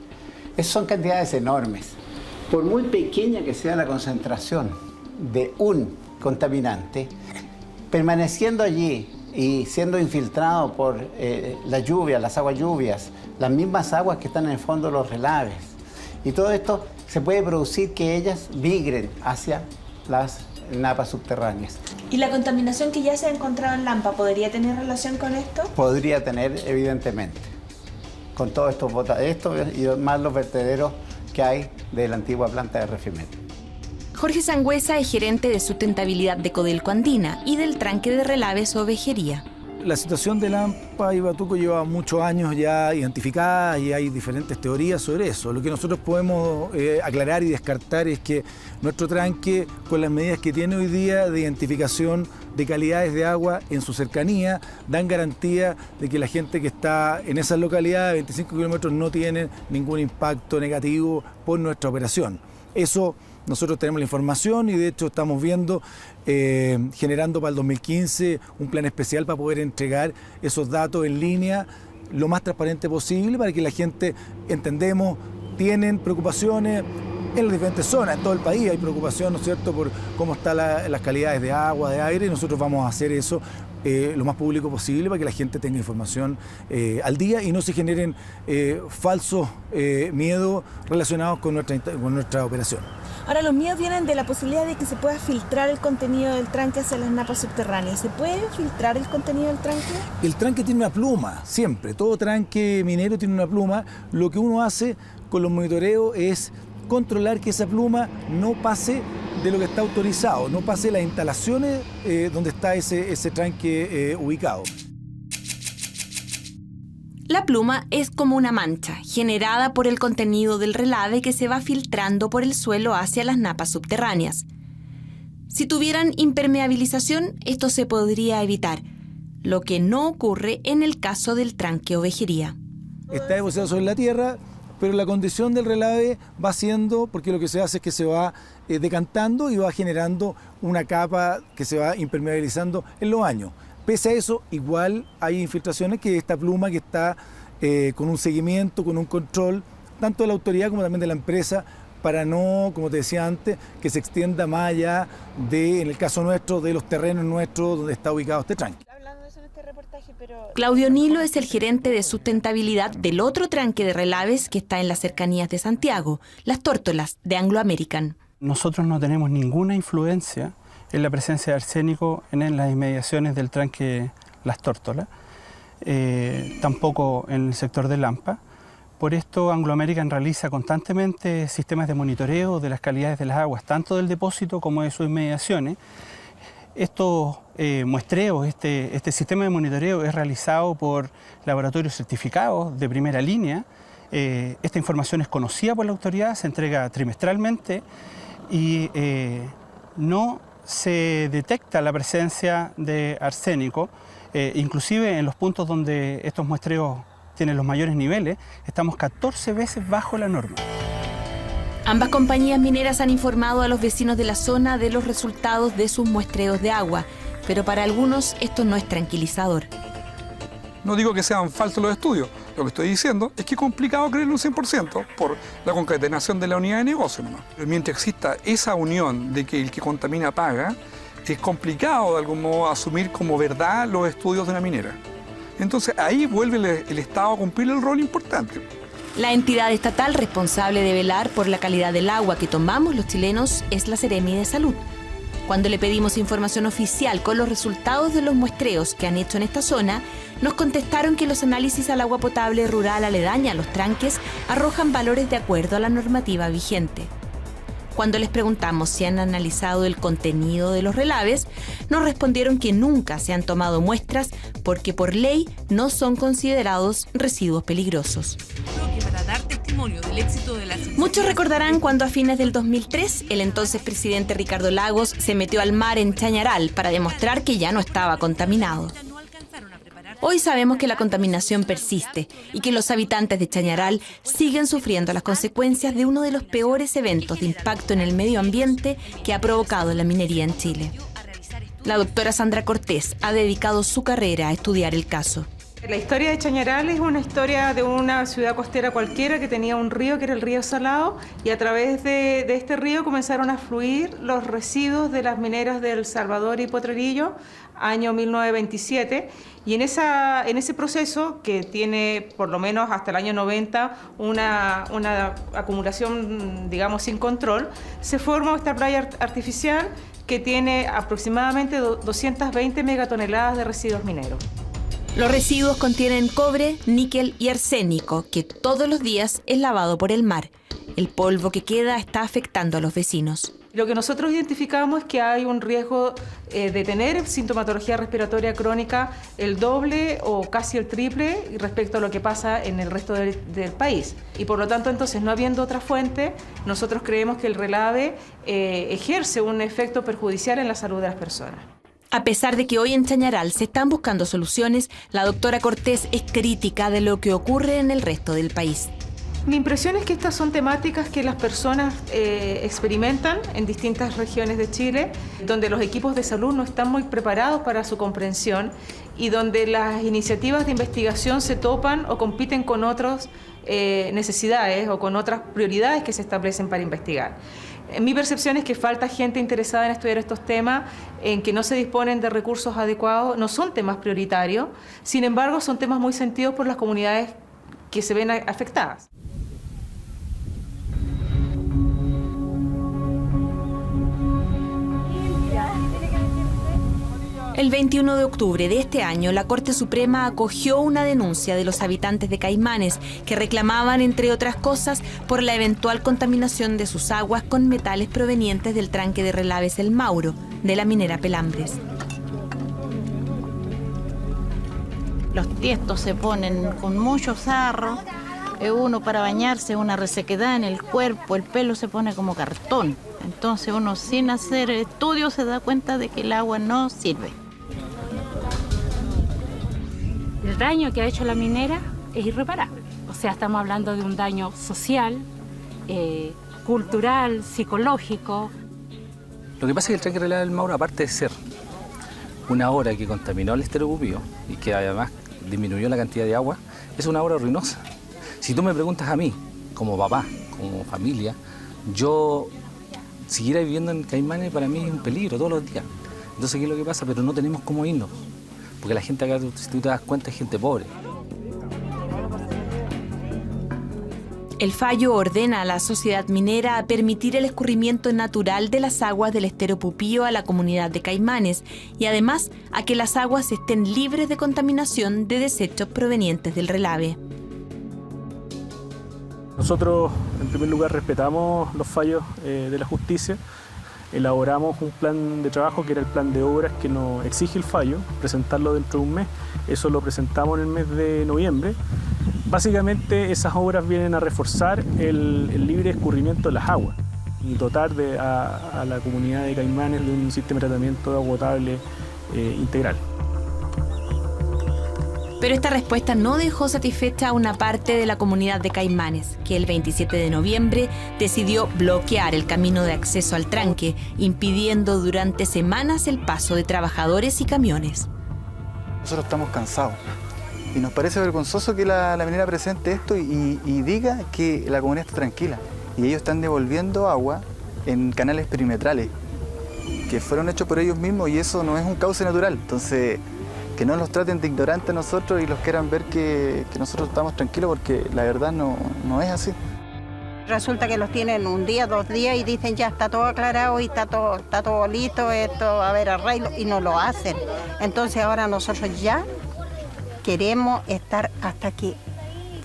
Esas son cantidades enormes. Por muy pequeña que sea la concentración de un contaminante, permaneciendo allí y siendo infiltrado por las lluvias, las aguas lluvias, las mismas aguas que están en el fondo de los relaves. Y todo esto se puede producir que ellas migren hacia las napas subterráneas.
¿Y la contaminación que ya se ha encontrado en Lampa podría tener relación con esto?
Podría tener, evidentemente, con todo esto y más los vertederos que hay de la antigua planta de Refimet.
Jorge Sangüesa es gerente de sustentabilidad de Codelco Andina y del tranque de relaves Ovejería.
La situación de Lampa y Batuco lleva muchos años ya identificada y hay diferentes teorías sobre eso. Lo que nosotros podemos aclarar y descartar es que nuestro tranque, con las medidas que tiene hoy día de identificación de calidades de agua en su cercanía, dan garantía de que la gente que está en esas localidades, 25 kilómetros, no tiene ningún impacto negativo por nuestra operación. Eso nosotros tenemos la información y de hecho estamos viendo, generando para el 2015 un plan especial para poder entregar esos datos en línea lo más transparente posible para que la gente, entendemos, tienen preocupaciones en las diferentes zonas, en todo el país hay preocupación, ¿no es cierto?, por cómo están las calidades de agua, de aire, y nosotros vamos a hacer eso lo más público posible para que la gente tenga información al día y no se generen falsos miedos relacionados con nuestra operación.
Ahora, los miedos vienen de la posibilidad de que se pueda filtrar el contenido del tranque hacia las napas subterráneas. ¿Se puede filtrar el contenido del tranque?
El tranque tiene una pluma, siempre. Todo tranque minero tiene una pluma. Lo que uno hace con los monitoreos es controlar que esa pluma no pase de lo que está autorizado, no pase las instalaciones donde está ese tranque ubicado.
La pluma es como una mancha generada por el contenido del relave que se va filtrando por el suelo hacia las napas subterráneas. Si tuvieran impermeabilización, esto se podría evitar, lo que no ocurre en el caso del tranque Ovejería.
Está depositado sobre la tierra, pero la condición del relave va siendo, porque lo que se hace es que se va decantando y va generando una capa que se va impermeabilizando en los años. Pese a eso, igual hay infiltraciones que esta pluma que está con un seguimiento, con un control, tanto de la autoridad como también de la empresa, para no, como te decía antes, que se extienda más allá de, en el caso nuestro, de los terrenos nuestros donde está ubicado este tranque.
Claudio Nilo es el gerente de sustentabilidad del otro tranque de relaves que está en las cercanías de Santiago, Las Tórtolas, de Anglo American.
Nosotros no tenemos ninguna influencia en la presencia de arsénico en las inmediaciones del tranque Las Tórtolas, tampoco en el sector de Lampa. Por esto Anglo American realiza constantemente sistemas de monitoreo de las calidades de las aguas, tanto del depósito como de sus inmediaciones. Estos muestreos, este sistema de monitoreo es realizado por laboratorios certificados de primera línea. Esta información es conocida por la autoridad, se entrega trimestralmente y no se detecta la presencia de arsénico, inclusive en los puntos donde estos muestreos tienen los mayores niveles, estamos 14 veces bajo la norma.
Ambas compañías mineras han informado a los vecinos de la zona de los resultados de sus muestreos de agua, pero para algunos esto no es tranquilizador.
No digo que sean falsos los estudios, lo que estoy diciendo es que es complicado creerlo un 100% por la concatenación de la unidad de negocio nomás. Pero mientras exista esa unión de que el que contamina paga, es complicado de algún modo asumir como verdad los estudios de una minera. Entonces ahí vuelve el Estado a cumplir el rol importante.
La entidad estatal responsable de velar por la calidad del agua que tomamos los chilenos es la Seremi de Salud. Cuando le pedimos información oficial con los resultados de los muestreos que han hecho en esta zona, nos contestaron que los análisis al agua potable rural aledaña a los tranques arrojan valores de acuerdo a la normativa vigente. Cuando les preguntamos si han analizado el contenido de los relaves, nos respondieron que nunca se han tomado muestras porque por ley no son considerados residuos peligrosos. Muchos recordarán cuando a fines del 2003 el entonces presidente Ricardo Lagos se metió al mar en Chañaral para demostrar que ya no estaba contaminado. Hoy sabemos que la contaminación persiste y que los habitantes de Chañaral siguen sufriendo las consecuencias de uno de los peores eventos de impacto en el medio ambiente que ha provocado la minería en Chile. La doctora Sandra Cortés ha dedicado su carrera a estudiar el caso.
La historia de Chañaral es una historia de una ciudad costera cualquiera que tenía un río que era el río Salado y a través de este río comenzaron a fluir los residuos de las mineras de El Salvador y Potrerillo, año 1927, y en ese proceso, que tiene por lo menos hasta el año 90 una acumulación, digamos, sin control, se forma esta playa artificial que tiene aproximadamente 220 megatoneladas de residuos mineros.
Los residuos contienen cobre, níquel y arsénico, que todos los días es lavado por el mar. El polvo que queda está afectando a los vecinos.
Lo que nosotros identificamos es que hay un riesgo de tener sintomatología respiratoria crónica el doble o casi el triple respecto a lo que pasa en el resto del país. Y por lo tanto, entonces, no habiendo otra fuente, nosotros creemos que el relave ejerce un efecto perjudicial en la salud de las personas.
A pesar de que hoy en Chañaral se están buscando soluciones, la doctora Cortés es crítica de lo que ocurre en el resto del país.
Mi impresión es que estas son temáticas que las personas experimentan en distintas regiones de Chile, donde los equipos de salud no están muy preparados para su comprensión y donde las iniciativas de investigación se topan o compiten con otras necesidades o con otras prioridades que se establecen para investigar. Mi percepción es que falta gente interesada en estudiar estos temas, en que no se disponen de recursos adecuados, no son temas prioritarios, sin embargo son temas muy sentidos por las comunidades que se ven afectadas.
El 21 de octubre de este año, la Corte Suprema acogió una denuncia de los habitantes de Caimanes que reclamaban, entre otras cosas, por la eventual contaminación de sus aguas con metales provenientes del tranque de relaves El Mauro, de la minera Pelambres.
Los tiestos se ponen con mucho sarro, uno para bañarse, una resequedad en el cuerpo, el pelo se pone como cartón. Entonces uno sin hacer estudios se da cuenta de que el agua no sirve.
El daño que ha hecho la minera es irreparable. O sea, estamos hablando de un daño social, cultural, psicológico.
Lo que pasa es que el tranque relave del Mauro, aparte de ser una obra que contaminó el estero Pupío y que además disminuyó la cantidad de agua, es una obra ruinosa. Si tú me preguntas a mí, como papá, como familia, yo siguiera viviendo en Caimanes para mí es un peligro todos los días. Entonces, ¿qué es lo que pasa? Pero no tenemos cómo irnos, porque la gente acá, si tú te das cuenta, es gente pobre.
El fallo ordena a la sociedad minera a permitir el escurrimiento natural de las aguas del estero Pupío a la comunidad de Caimanes y además a que las aguas estén libres de contaminación de desechos provenientes del relave.
Nosotros, en primer lugar, respetamos los fallos de la justicia, elaboramos un plan de trabajo que era el plan de obras que nos exige el fallo, presentarlo dentro de un mes. Eso lo presentamos en el mes de noviembre. Básicamente esas obras vienen a reforzar el libre escurrimiento de las aguas y dotar a la comunidad de Caimanes de un sistema de tratamiento de agua potable integral.
Pero esta respuesta no dejó satisfecha a una parte de la comunidad de Caimanes, que el 27 de noviembre decidió bloquear el camino de acceso al tranque, impidiendo durante semanas el paso de trabajadores y camiones.
Nosotros estamos cansados y nos parece vergonzoso que la minera presente esto y diga que la comunidad está tranquila. Y ellos están devolviendo agua en canales perimetrales que fueron hechos por ellos mismos y eso no es un cauce natural. Entonces, que no nos traten de ignorantes a nosotros y los quieran ver que nosotros estamos tranquilos, porque la verdad no es así.
Resulta que los tienen un día, 2 días y dicen ya está todo aclarado y está todo listo, esto va a haber arreglo, y no lo hacen. Entonces ahora nosotros ya queremos estar hasta que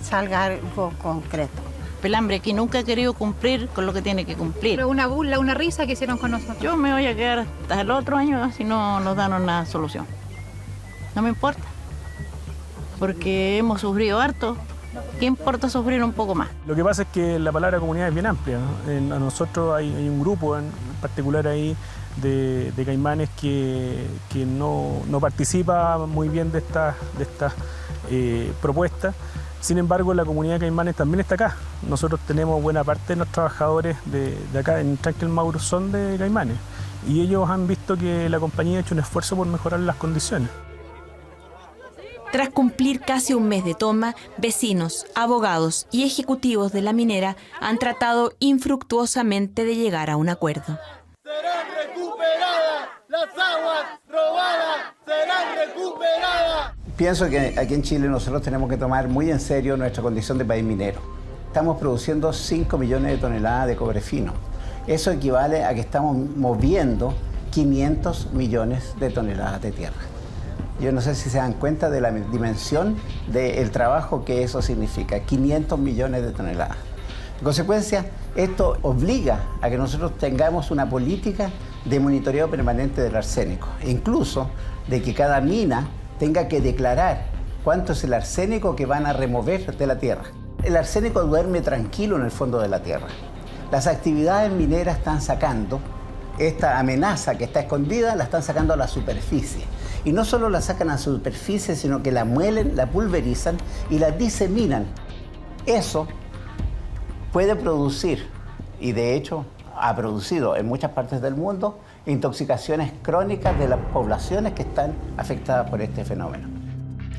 salga algo concreto.
Pelambre que nunca ha querido cumplir con lo que tiene que cumplir.
Pero una burla, una risa que hicieron con nosotros.
Yo me voy a quedar hasta el otro año si no nos dan una solución. No me importa, porque hemos sufrido harto. ¿Qué importa sufrir un poco más?
Lo que pasa es que la palabra comunidad es bien amplia, ¿no? A nosotros hay un grupo en particular ahí de Caimanes que no participa muy bien de estas propuestas. Sin embargo, la comunidad de Caimanes también está acá. Nosotros tenemos buena parte de los trabajadores de acá en el tranque El Mauro son de Caimanes y ellos han visto que la compañía ha hecho un esfuerzo por mejorar las condiciones.
Tras cumplir casi un mes de toma, vecinos, abogados y ejecutivos de la minera han tratado infructuosamente de llegar a un acuerdo.
Serán recuperadas las aguas robadas, serán recuperadas.
Pienso que aquí en Chile nosotros tenemos que tomar muy en serio nuestra condición de país minero. Estamos produciendo 5 millones de toneladas de cobre fino. Eso equivale a que estamos moviendo 500 millones de toneladas de tierra. Yo no sé si se dan cuenta de la dimensión del trabajo que eso significa, 500 millones de toneladas. En consecuencia, esto obliga a que nosotros tengamos una política de monitoreo permanente del arsénico, incluso de que cada mina tenga que declarar cuánto es el arsénico que van a remover de la tierra. El arsénico duerme tranquilo en el fondo de la tierra. Las actividades mineras están sacando esta amenaza que está escondida, la están sacando a la superficie. Y no solo la sacan a la superficie, sino que la muelen, la pulverizan y la diseminan. Eso puede producir, y de hecho ha producido en muchas partes del mundo, intoxicaciones crónicas de las poblaciones que están afectadas por este fenómeno.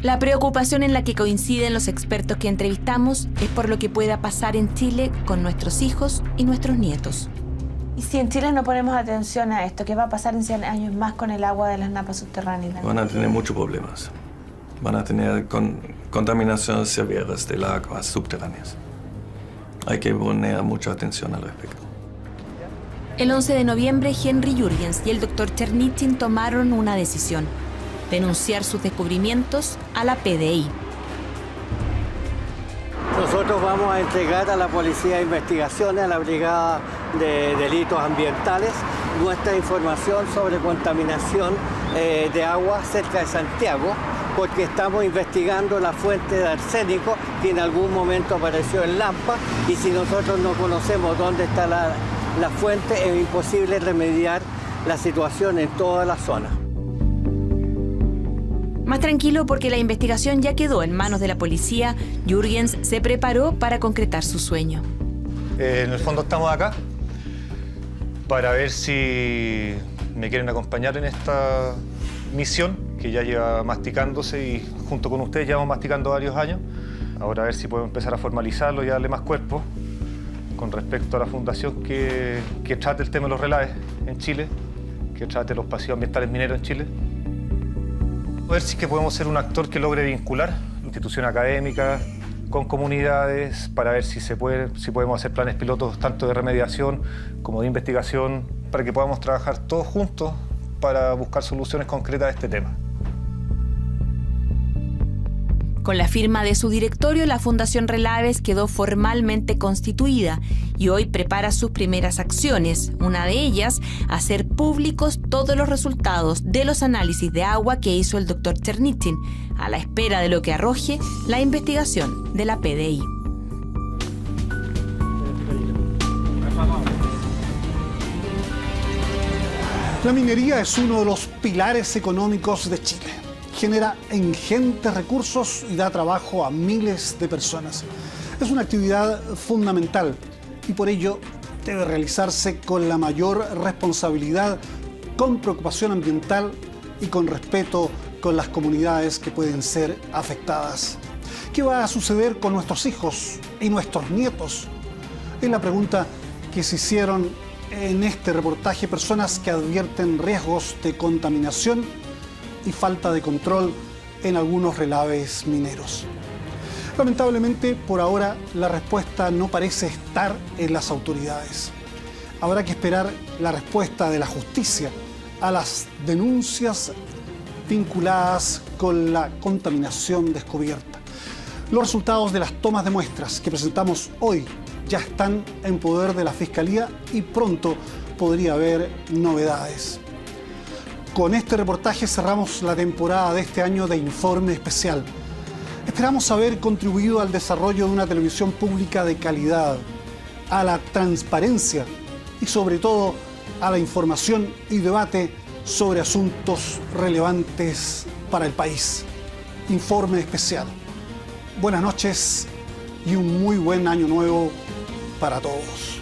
La preocupación en la que coinciden los expertos que entrevistamos es por lo que pueda pasar en Chile con nuestros hijos y nuestros nietos.
¿Y si en Chile no ponemos atención a esto, qué va a pasar en 100 años más con el agua de las napas subterráneas?
Van a tener muchos problemas. Van a tener contaminaciones severas de las aguas subterráneas. Hay que poner mucha atención al respecto.
El 11 de noviembre, Henry Jürgens y el Dr. Chernitin tomaron una decisión: denunciar sus descubrimientos a la PDI.
Nosotros vamos a entregar a la Policía de Investigaciones, a la Brigada de Delitos Ambientales, nuestra información sobre contaminación de agua cerca de Santiago, porque estamos investigando la fuente de arsénico que en algún momento apareció en Lampa, y si nosotros no conocemos dónde está la fuente, es imposible remediar la situación en toda la zona.
Más tranquilo porque la investigación ya quedó en manos de la policía, Jürgens se preparó para concretar su sueño.
En el fondo estamos acá para ver si me quieren acompañar en esta misión que ya lleva masticándose y junto con ustedes llevamos masticando varios años. Ahora a ver si puedo empezar a formalizarlo y darle más cuerpo con respecto a la fundación que trate el tema de los relaves en Chile, que trate los pasivos ambientales mineros en Chile. A ver si que podemos ser un actor que logre vincular instituciones académicas con comunidades para ver si podemos hacer planes pilotos tanto de remediación como de investigación para que podamos trabajar todos juntos para buscar soluciones concretas a este tema.
Con la firma de su directorio, la Fundación Relaves quedó formalmente constituida y hoy prepara sus primeras acciones. Una de ellas, hacer públicos todos los resultados de los análisis de agua que hizo el Dr. Chernitin, a la espera de lo que arroje la investigación de la PDI.
La minería es uno de los pilares económicos de Chile. Genera ingentes recursos y da trabajo a miles de personas. Es una actividad fundamental y por ello debe realizarse con la mayor responsabilidad, con preocupación ambiental y con respeto con las comunidades que pueden ser afectadas. ¿Qué va a suceder con nuestros hijos y nuestros nietos? Es la pregunta que se hicieron en este reportaje personas que advierten riesgos de contaminación y falta de control en algunos relaves mineros. Lamentablemente, por ahora, la respuesta no parece estar en las autoridades. Habrá que esperar la respuesta de la justicia a las denuncias vinculadas con la contaminación descubierta. Los resultados de las tomas de muestras que presentamos hoy ya están en poder de la Fiscalía y pronto podría haber novedades. Con este reportaje cerramos la temporada de este año de Informe Especial. Esperamos haber contribuido al desarrollo de una televisión pública de calidad, a la transparencia y sobre todo a la información y debate sobre asuntos relevantes para el país. Informe Especial. Buenas noches y un muy buen año nuevo para todos.